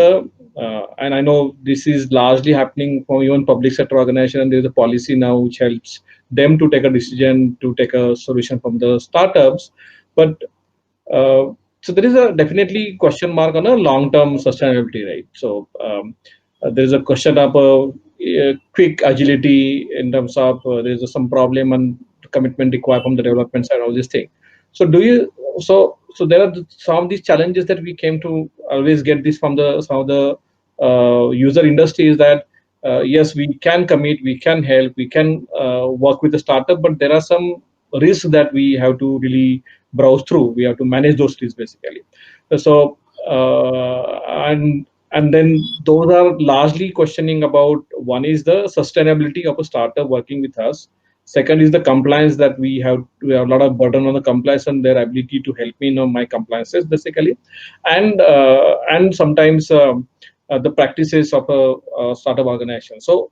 S2: and I know this is largely happening for even public sector organization, and there is a policy now which helps them to take a decision to take a solution from the startups. But so there is a definitely question mark on a long-term sustainability, right? So there is a question of quick agility in terms of there is some problem and commitment required from the development side, all this thing. So do you so there are some of these challenges that we came to always get this from some of the user industries, that yes, we can commit, we can help, we can work with the startup, but there are some risks that we have to really browse through. We have to manage those risks basically. So and then those are largely questioning about, one is the sustainability of a startup working with us. Second is the compliance, that we have a lot of burden on the compliance and their ability to help me in my compliances basically, and sometimes the practices of a startup organization. So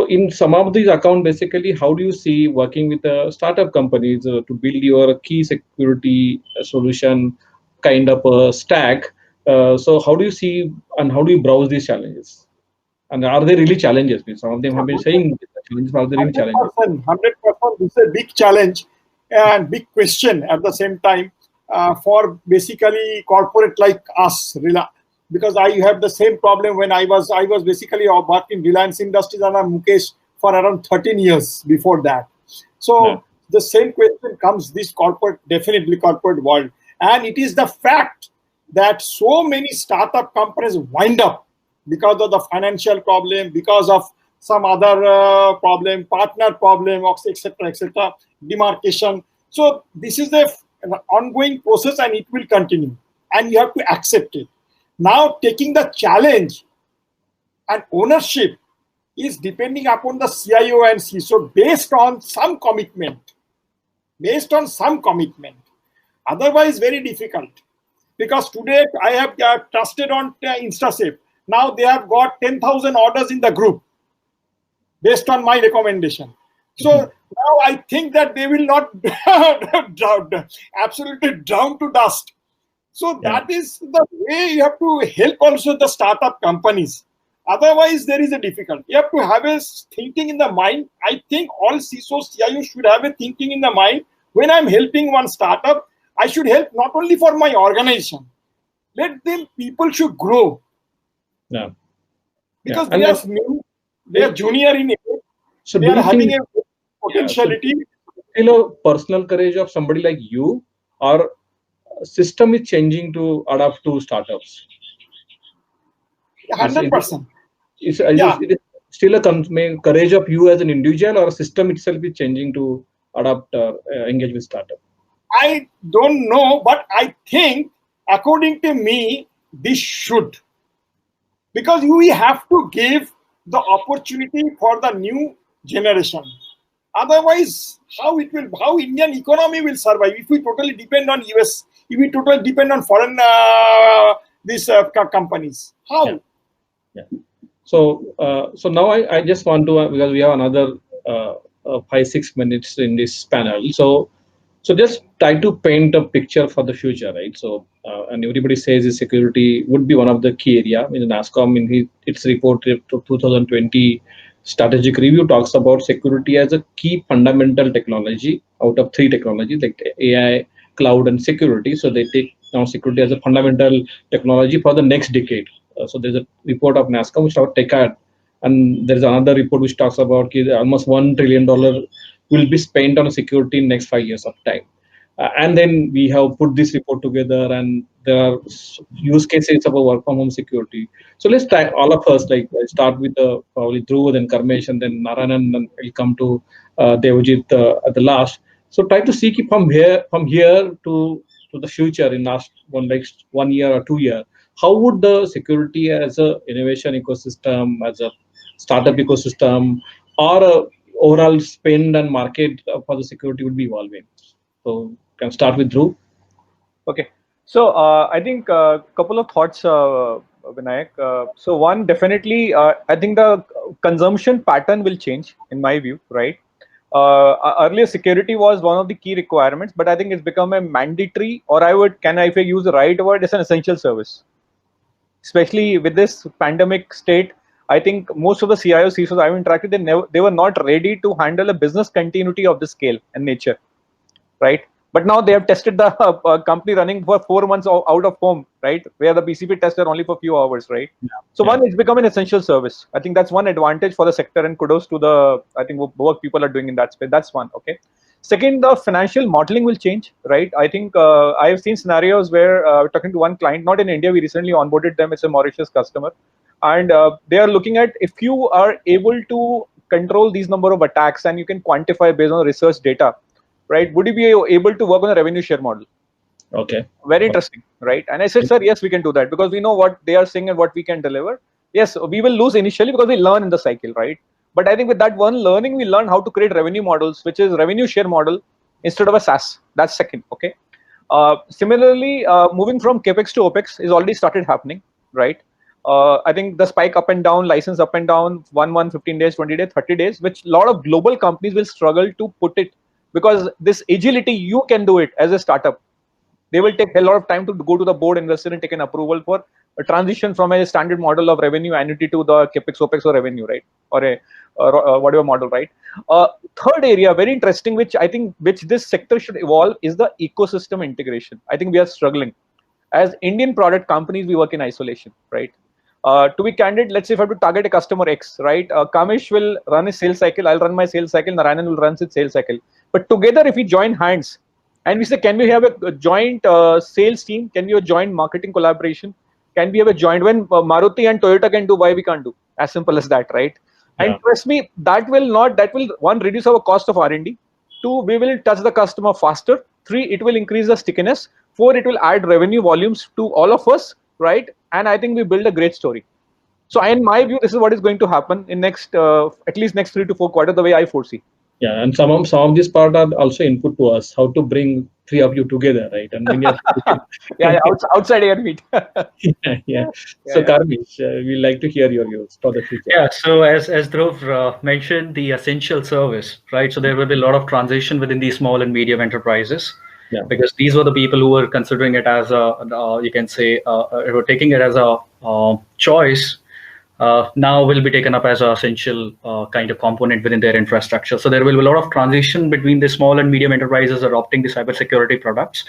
S2: in some of these accounts, basically, how do you see working with startup companies to build your key security solution kind of a stack? So how do you see and how do you browse these challenges? And are they really challenges? Because some of them have been saying challenges, are they really challenges?
S3: 100%. This is a big challenge and big question at the same time for basically corporate like us, because I have the same problem when I was basically working in Reliance Industries and Mukesh for around 13 years before that. So the same question comes this definitely corporate world, and it is the fact that so many startup companies wind up because of the financial problem, because of some other problem, partner problem, etc., demarcation. So this is an ongoing process and it will continue, and you have to accept it. Now, taking the challenge and ownership is depending upon the CIO and CISO based on some commitment. Otherwise, very difficult. Because today I have trusted on InstaSafe. Now they have got 10,000 orders in the group based on my recommendation. So now I think that they will not absolutely drown to dust. So that is the way you have to help also the startup companies. Otherwise, there is a difficulty. You have to have a thinking in the mind. I think all CISOs, CIOs should have a thinking in the mind. When I'm helping one startup, I should help not only for my organization. People should grow.
S2: Yeah.
S3: Because they are new, they are junior in age. So they are having a potentiality.
S2: Still a personal courage of somebody like you, or system is changing to adapt to startups?
S3: 100%.
S2: It is still a courage of you as an individual, or a system itself is changing to adapt, engage with startup?
S3: I don't know, but I think, according to me, this should. Because we have to give the opportunity for the new generation. Otherwise, how Indian economy will survive if we totally depend on US, if we totally depend on foreign companies? How?
S2: Yeah. So now I just want to, because we have another 5-6 minutes in this panel. So just try to paint a picture for the future, right? So and everybody says the security would be one of the key area. In NASSCOM, in its report to 2020 strategic review, talks about security as a key fundamental technology out of 3 technologies like AI, cloud, and security. So they take now security as a fundamental technology for the next decade. So there's a report of NASSCOM which about TechAd, and there's another report which talks about almost $1 trillion will be spent on security in next 5 years of time. And then we have put this report together, and there are use cases of a work from home security. So let's try, all of us, like start with probably Dhruv, then Karmesh, and then Narayanan, and we'll come to Debajit at the last. So try to seek it from here to the future in next 1 year or 2 year. How would the security as a innovation ecosystem, as a startup ecosystem, or a overall spend and market for the security would be evolving? So can start with Dhruv.
S4: Okay. So I think a couple of thoughts, Vinayak. So one, definitely, I think the consumption pattern will change, in my view, right? Earlier, security was one of the key requirements, but I think it's become a mandatory, or if I use the right word, it's an essential service. Especially with this pandemic state, I think most of the CIOs, CISOs I've interacted, they were not ready to handle a business continuity of this scale and nature, right? But now they have tested the company running for 4 months out of home, right? Where the BCP tests are only for a few hours, right?
S2: Yeah.
S4: So one, it's become an essential service. I think that's one advantage for the sector, and kudos to the, I think, work people are doing in that space. That's one, okay? Second, the financial modeling will change, right? I think I have seen scenarios where talking to one client, not in India, we recently onboarded them. It's a Mauritius customer. And they are looking at, if you are able to control these number of attacks and you can quantify based on research data, right? Would you be able to work on a revenue share model?
S2: Okay.
S4: Very interesting, right? And I said, sir, yes, we can do that because we know what they are saying and what we can deliver. Yes, we will lose initially because we learn in the cycle, right? But I think with that one learning, we learn how to create revenue models, which is revenue share model instead of a SaaS. That's second, okay? Similarly, moving from CapEx to OpEx is already started happening, right? I think the spike up and down, license up and down, 1 month, 15 days, 20 days, 30 days, which a lot of global companies will struggle to put it, because this agility, you can do it as a startup. They will take a lot of time to go to the board investor and take an approval for a transition from a standard model of revenue annuity to the CapEx, OpEx or revenue, right? Or a whatever model, right? Third area, very interesting, which I think this sector should evolve, is the ecosystem integration. I think we are struggling. As Indian product companies, we work in isolation, right? To be candid, let's say if I have to target a customer X, right? Kamesh will run his sales cycle, I'll run my sales cycle, Narayanan will run his sales cycle. But together, if we join hands and we say, can we have a joint sales team? Can we have a joint marketing collaboration? Can we have a joint, when Maruti and Toyota can do, why we can't do? As simple as that, right? Yeah. And trust me, that will one, reduce our cost of R&D. Two, we will touch the customer faster. Three, it will increase the stickiness. Four, it will add revenue volumes to all of us, right? And I think we build a great story. So in my view, this is what is going to happen in next, at least next 3 to 4 quarters, the way I foresee.
S2: Yeah, and some of this part are also input to us, how to bring three of you together, right? And when
S4: yeah, outside air meet.
S2: yeah. So Karmish, we'd like to hear your views for the future.
S5: Yeah, so as Dhruv mentioned, the essential service, right? So there will be a lot of transition within these small and medium enterprises. Yeah. Because these were the people who were considering it as a, you can say, were taking it as a choice. Now will be taken up as an essential kind of component within their infrastructure. So there will be a lot of transition between the small and medium enterprises adopting the cybersecurity products.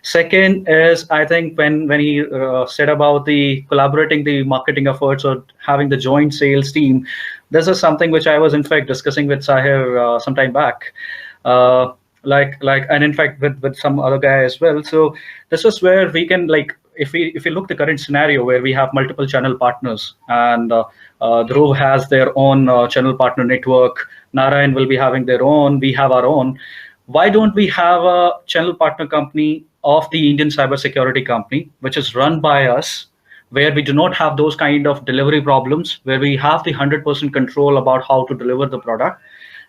S5: Second is, I think when he said about the collaborating the marketing efforts or having the joint sales team, this is something which I was in fact discussing with Sahir some time back. And in fact with some other guy as well. So this is where we can, like, if we look the current scenario where we have multiple channel partners, and Dhruv has their own channel partner network, Narayan will be having their own, we have our own. Why don't we have a channel partner company of the Indian cybersecurity company, which is run by us, where we do not have those kind of delivery problems, where we have the 100% control about how to deliver the product.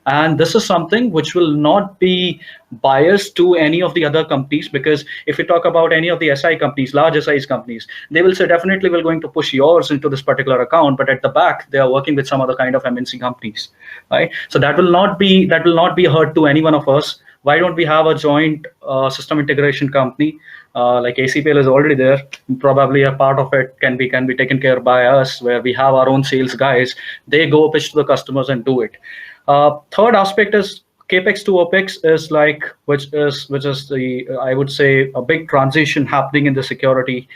S5: And this is something which will not be biased to any of the other companies, because if we talk about any of the SI companies, large SI companies, they will say definitely we're going to push yours into this particular account, but at the back they are working with some other kind of MNC companies, right? So that will not be a hurt to any one of us. Why don't we have a joint system integration company? Like ACPL is already there. Probably a part of it can be taken care by us, where we have our own sales guys. They go pitch to the customers and do it. Third aspect is CapEx to OpEx is like, which is the, I would say, a big transition happening in the security.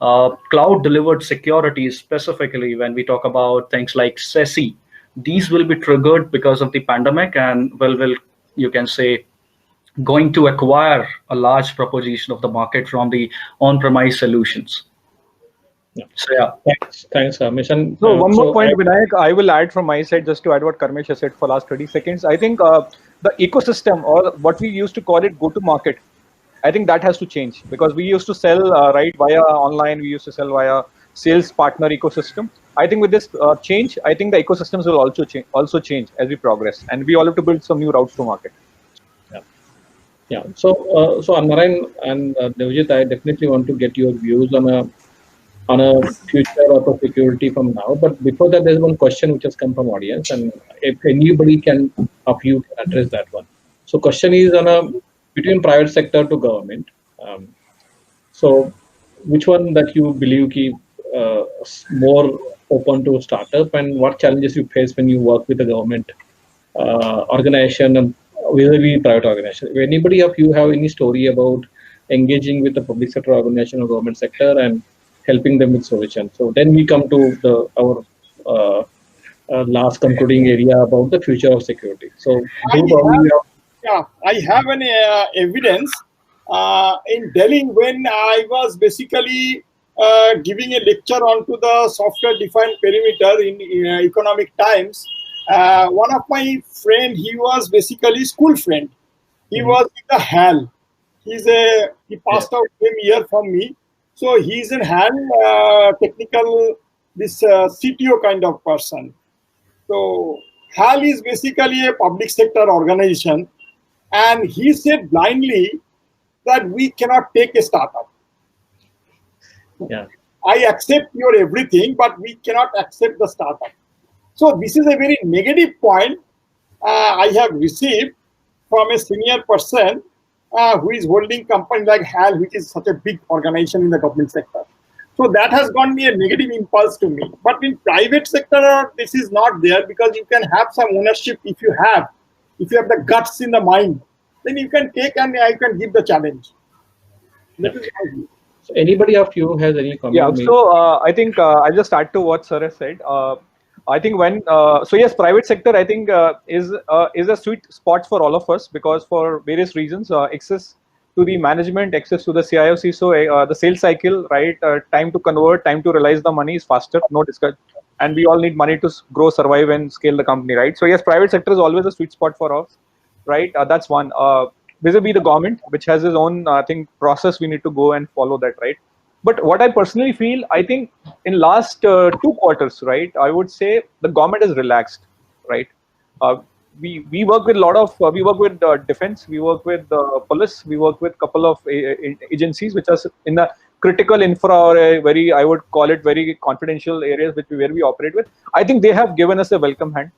S5: Cloud delivered security, specifically when we talk about things like SESI, these will be triggered because of the pandemic, and will you can say going to acquire a large proportion of the market from the on-premise solutions.
S2: Yeah. So yeah, thanks, Mission.
S4: So one more point, Vinayak, I will add from my side, just to add what Karmesh has said for last 30 seconds. I think the ecosystem, or what we used to call it, go to market, I think that has to change, because we used to sell right via online, we used to sell via sales partner ecosystem. I think with this change, I think the ecosystems will also change as we progress, and we all have to build some new routes to market.
S2: Yeah. So Narayan and Devjit, I definitely want to get your views on a future auto security from now. But before that, there's one question which has come from audience, and if anybody of you can address that one. So question is between private sector to government. So which one that you believe more open to startup, and what challenges you face when you work with the government organization and vis-a-vis private organization? If anybody of you have any story about engaging with the public sector organization or government sector and helping them with solutions? So then we come to our last concluding area about the future of security. So
S3: I have an evidence in Delhi when I was basically giving a lecture onto the software-defined perimeter in Economic Times. One of my friend, he was basically school friend. He was in the HAL. He passed out same year from me. So he's in HAL, technical, this CTO kind of person. So HAL is basically a public sector organization. And he said blindly that we cannot take a startup.
S2: Yeah.
S3: I accept your everything, but we cannot accept the startup. So this is a very negative point I have received from a senior person who is holding company like HAL, which is such a big organization in the government sector. So that has gone me a negative impulse to me. But in private sector, this is not there, because you can have some ownership if you have the guts in the mind, then you can take and I can give the challenge.
S2: So anybody of you has any comment?
S4: Yeah, so I think I'll just add to what Sir has said. I think so yes, private sector I think is a sweet spot for all of us, because for various reasons, access to the management, access to the CIO, CISO, the sales cycle, right, time to convert, time to realize the money is faster, no discussion, and we all need money to grow, survive, and scale the company, right? So yes, private sector is always a sweet spot for us, right? That's one. Vis-a-vis the government, which has its own, I think, process we need to go and follow that, right? But what I personally feel, I think in last 2 quarters, right, I would say the government is relaxed, right? We work with a lot of, we work with defense, we work with police, we work with couple of agencies which are in the critical infra, or a very, I would call it very confidential areas where we operate with. I think they have given us a welcome hand.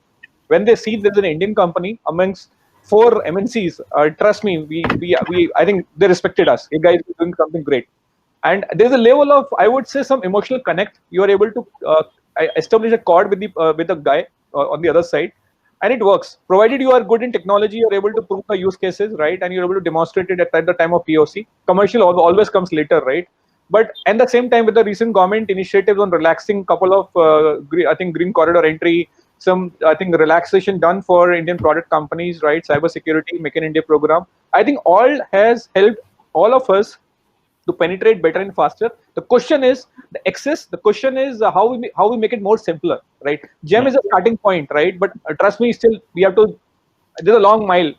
S4: When they see there's an Indian company amongst 4 MNCs, trust me, I think they respected us. You guys are doing something great. And there's a level of, I would say, some emotional connect. You are able to establish a chord with the guy on the other side, and it works. Provided you are good in technology, you're able to prove the use cases, right? And you're able to demonstrate it at the time of POC. Commercial always comes later, right? But at the same time, with the recent government initiatives on relaxing couple of, I think, green corridor entry, some, I think, relaxation done for Indian product companies, right? Cybersecurity, Make in India program. I think all has helped all of us to penetrate better and faster. The question is the access. The question is how we make it more simpler, right? GEM is a starting point, right? But trust me, still we have to. There's a long mile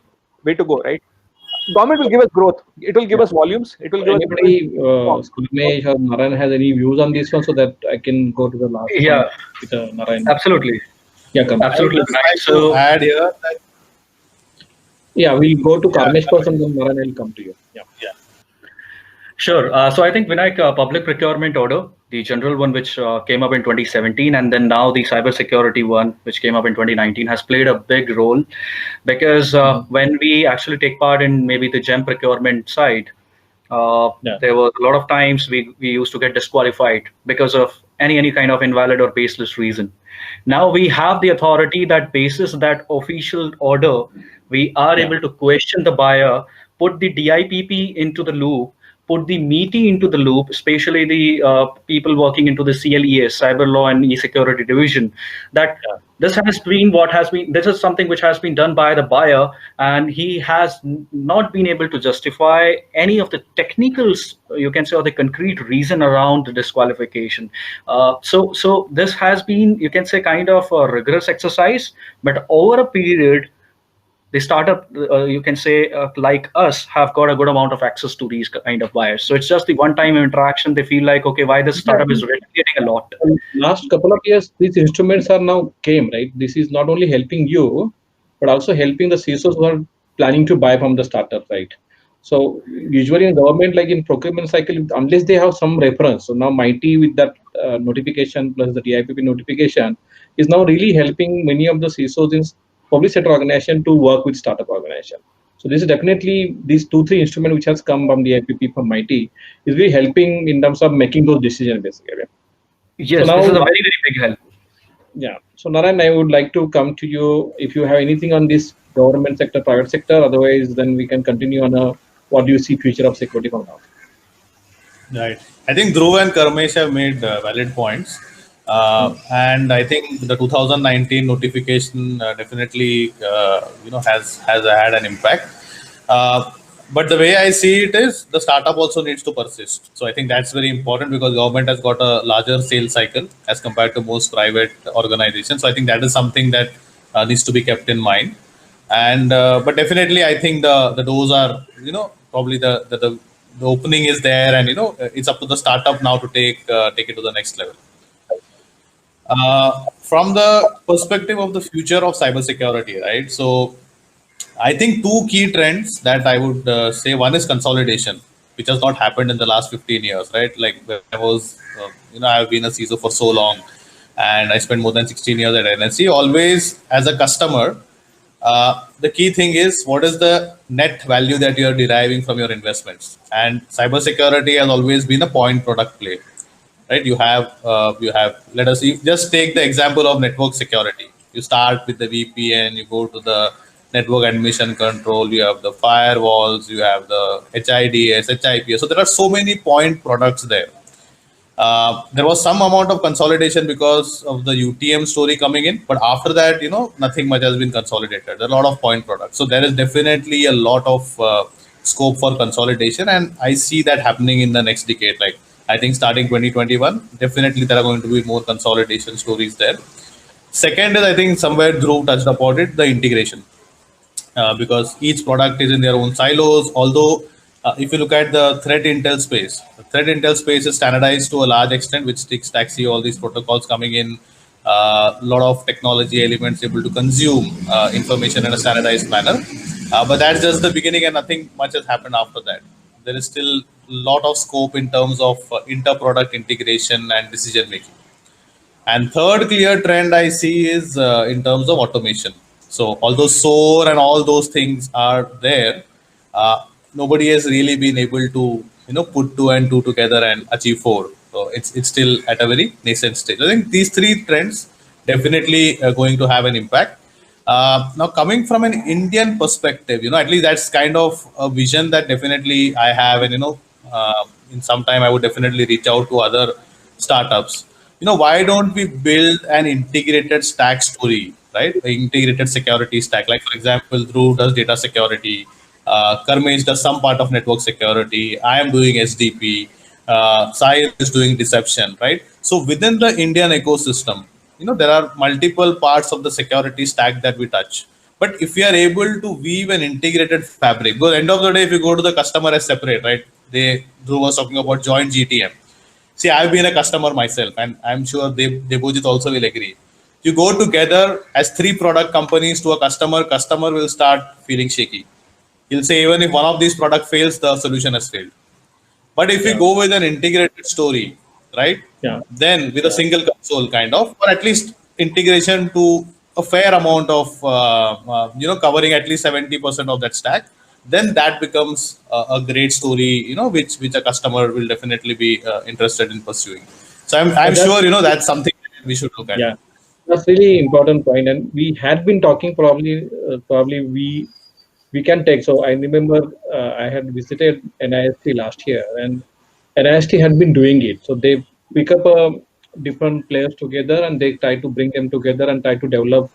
S4: way to go, right? Government will give us growth. It will give us volumes. It will give
S2: anybody, Sumesh or Narayan has any views on this one, so that I can go to the last.
S5: Yeah,
S2: with Narayan.
S5: Absolutely.
S2: Yeah, come.
S5: Absolutely.
S6: So add here.
S2: Yeah, we'll go to Karmesh first, and then Narayan will come to you. Yeah.
S5: Sure. So I think Vinayak, public procurement order, the general one which came up in 2017, and then now the cybersecurity one which came up in 2019 has played a big role, because when we actually take part in maybe the GEM procurement side, there were a lot of times we used to get disqualified because of any kind of invalid or baseless reason. Now we have the authority that basis that official order, we are able to question the buyer, put the DIPP into the loop, put the MeitY into the loop, especially the people working into the CLES, Cyber Law and E-Security Division, that this has been this is something which has been done by the buyer, and he has not been able to justify any of the technicals, you can say, or the concrete reason around the disqualification. So this has been, you can say, kind of a rigorous exercise, but over a period, the startup, you can say, like us, have got a good amount of access to these kind of buyers. So it's just the one-time interaction. They feel like, okay, why this startup is getting a lot.
S2: Last couple of years, these instruments are now came, right? This is not only helping you, but also helping the CISOs who are planning to buy from the startup, right? So usually in government, like in procurement cycle, unless they have some reference, so now Mighty with that notification plus the DIPP notification is now really helping many of the CISOs in public sector organization to work with startup organization. So this is definitely these 2-3 instruments which has come from the DIPP from Mighty is really helping in terms of making those decisions basically.
S5: Yes,
S2: so now,
S5: this is a very, very big help.
S2: Yeah. So Narayan, I would like to come to you if you have anything on this government sector, private sector. Otherwise, then we can continue on what do you see future of security from now.
S6: Right. I think Dhruv and Karmesh have made valid points. And I think the 2019 notification definitely, has had an impact. But the way I see it is the startup also needs to persist. So I think that's very important because government has got a larger sales cycle as compared to most private organizations. So I think that is something that needs to be kept in mind. And but definitely, I think the doors are, probably the opening is there, and it's up to the startup now to take it to the next level. From the perspective of the future of cybersecurity, right? So I think two key trends that I would say, one is consolidation, which has not happened in the last 15 years, right? Like when I was, I've been a CISO for so long, and I spent more than 16 years at NSC. Always, as a customer, the key thing is what is the net value that you're deriving from your investments. And cybersecurity has always been a point product play, right? You have, let us just take the example of network security. You start with the VPN, you go to the network admission control, you have the firewalls, you have the HIDS, HIPS. So there are so many point products there. There was some amount of consolidation because of the UTM story coming in, but after that, nothing much has been consolidated. There are a lot of point products. So there is definitely a lot of scope for consolidation, and I see that happening in the next decade. Like I think starting 2021, definitely there are going to be more consolidation stories there. Second is, I think somewhere Dhruv touched upon it, the integration. Because each product is in their own silos. Although, if you look at the threat intel space, the threat intel space is standardized to a large extent, which takes taxi, all these protocols coming in, a lot of technology elements able to consume information in a standardized manner. But that's just the beginning, and nothing much has happened after that. There is still a lot of scope in terms of inter-product integration and decision making. And third clear trend I see is in terms of automation. So although SOAR and all those things are there, nobody has really been able to put 2 and 2 together and achieve 4. So it's still at a very nascent stage. I think these three trends definitely are going to have an impact. Now coming from an Indian perspective, at least that's kind of a vision that definitely I have, and in some time I would definitely reach out to other startups. Why don't we build an integrated stack story, right? An integrated security stack. Like, for example, Dhruv does data security, Karmesh does some part of network security, I am doing SDP, Sai is doing deception, right? So within the Indian ecosystem, there are multiple parts of the security stack that we touch. But if we are able to weave an integrated fabric, because end of the day, if you go to the customer as separate, right? Dhruv was talking about joint GTM. See, I've been a customer myself, and I'm sure Debojit also will agree. You go together as 3 product companies to a customer will start feeling shaky. He'll say, even if one of these product fails, the solution has failed. But if you go with an integrated story, right?
S2: Yeah.
S6: Then with a single console kind of, or at least integration to a fair amount of, covering at least 70% of that stack, then that becomes a great story, which a customer will definitely be interested in pursuing. So I'm sure, that's something we should look at.
S2: Yeah, that's really important point. And we had been talking probably we can take. So I remember I had visited NIST last year, and NIST had been doing it. So they pick up different players together, and they try to bring them together and try to develop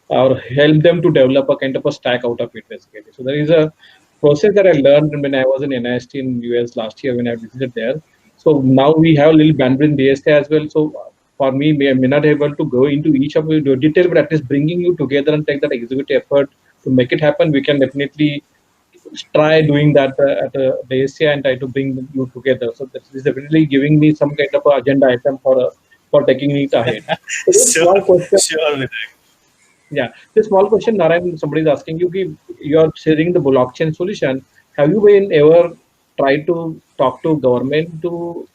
S2: or help them to develop a kind of a stack out of it basically. So there is a process that I learned when I was in NIST in US last year when I visited there. So now we have a little bandwidth in DST as well. So for me, I may not be able to go into each of the detail, but at least bringing you together and take that executive effort to make it happen, we can definitely try doing that at the ASEA and try to bring you together. So this is definitely giving me some kind of agenda item for taking it ahead. So this small question,
S6: Sure, Vinayak.
S2: yeah, this small question, Narayan, somebody is asking you, you are sharing the blockchain solution. Have you been ever tried to talk to government to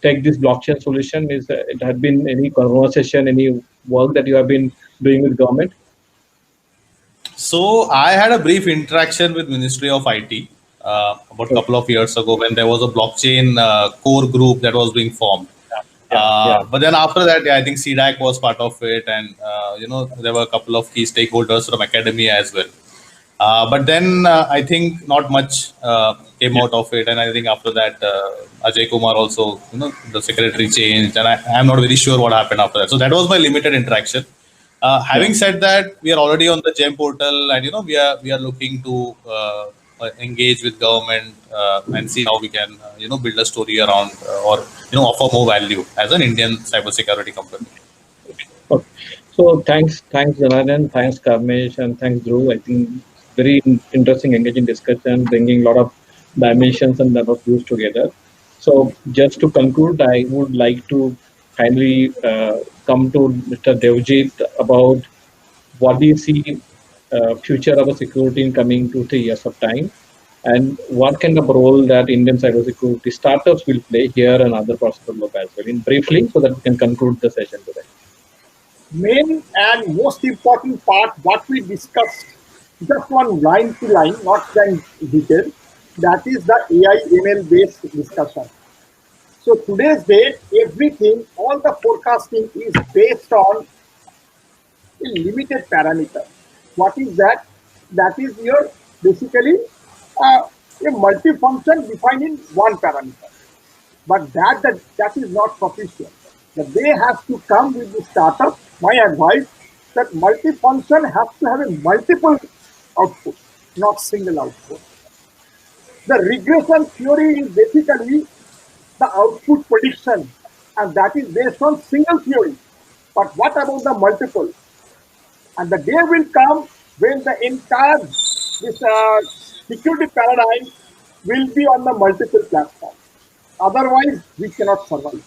S2: take this blockchain solution? Is it had been any conversation, any work that you have been doing with government?
S6: So I had a brief interaction with Ministry of IT about a couple of years ago when there was a blockchain core group that was being formed.
S2: Yeah.
S6: But then after that, yeah, I think CDAC was part of it, and there were a couple of key stakeholders from academia as well. But then I think not much came out of it, and I think after that Ajay Kumar also, the secretary changed, and I'm not very sure what happened after that. So that was my limited interaction. Having said that, we are already on the GEM portal, and we are looking to engage with government and see how we can build a story around or offer more value as an Indian cybersecurity company.
S2: Okay. So thanks, Janardan, thanks Karmesh, and thanks Dhruv. I think very interesting, engaging discussion, bringing a lot of dimensions and lot of views together. So just to conclude, I would like to kindly come to Mr. Devjit about what do you see future of security in coming 2-3 years of time, and what kind of role that Indian cybersecurity startups will play here and other parts of the globe as well, in briefly, so that we can conclude the session today.
S3: Main and most important part, what we discussed, just one line to line, not in detail, that is the AI ML based discussion. So today's date, everything, all the forecasting is based on a limited parameter. What is that? That is your basically a multifunction defined in one parameter. But that is not sufficient. They have to come with the startup. My advice that multifunction has to have a multiple output, not single output. The regression theory is basically the output prediction, and that is based on single theory. But what about the multiple? And the day will come when the entire this security paradigm will be on the multiple platforms. Otherwise, we cannot survive.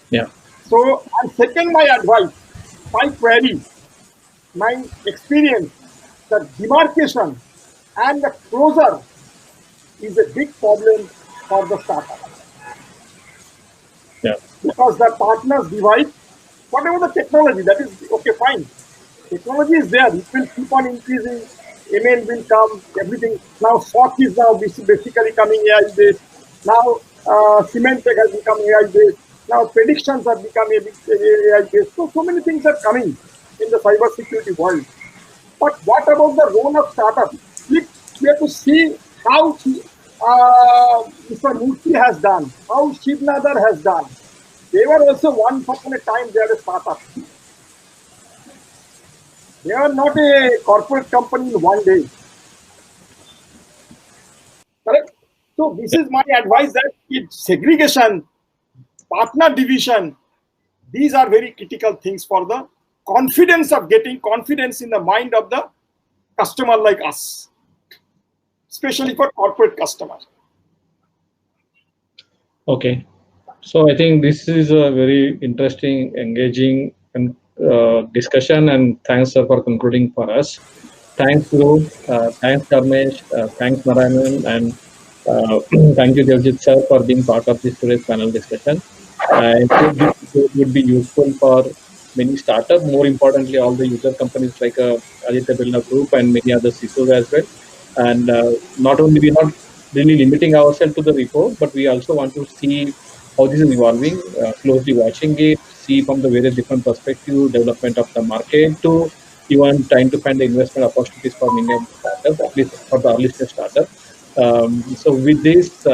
S2: Yeah.
S3: So, and second, my advice, my query, my experience, the demarcation and the closure is a big problem for the startup.
S2: Yeah.
S3: Because the partners divide, whatever the technology, that is okay, fine. Technology is there, it will keep on increasing, ML will come, everything. Now SOC is now basically coming AI based. Now Symantec has become AI based. Now predictions have become AI based. So many things are coming in the cybersecurity world. But what about the role of startup? We have to see how Mr. Murthy has done, how Shiv Nadar has done. They were also once upon a time they are a startup. They are not a corporate company in one day. Correct? So this is my advice that segregation, partner division, these are very critical things for the confidence of getting confidence in the mind of the customer like us, especially for corporate customers.
S2: Okay. So I think this is a very interesting, engaging and discussion, and thanks sir for concluding for us. Thanks Dhruv, thanks Karmesh, thanks Narayanan, and thank you Devjit sir for being part of this today's panel discussion. I think this would be useful for many startups, more importantly all the user companies like Aditya Birla Group and many other CISOs as well. And not only we're not really limiting ourselves to the report, but we also want to see how this is evolving, closely watching it, see from the various different perspectives, development of the market, to even trying to find the investment opportunities for Indian startups, at least for the early stage startups. So with this,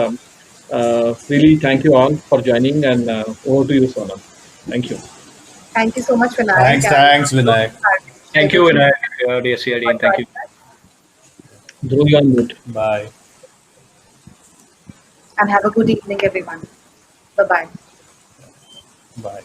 S2: really thank you all for joining, and over to you, Sonam. Thank you.
S1: Thank you so much, Vinayak.
S6: Thanks, Vinayak.
S5: Thank you, Vinayak, DSCID, and thank you.
S2: Dhruv, you on mute.
S6: Bye.
S1: And have a good evening, everyone. Bye-bye.
S6: Bye.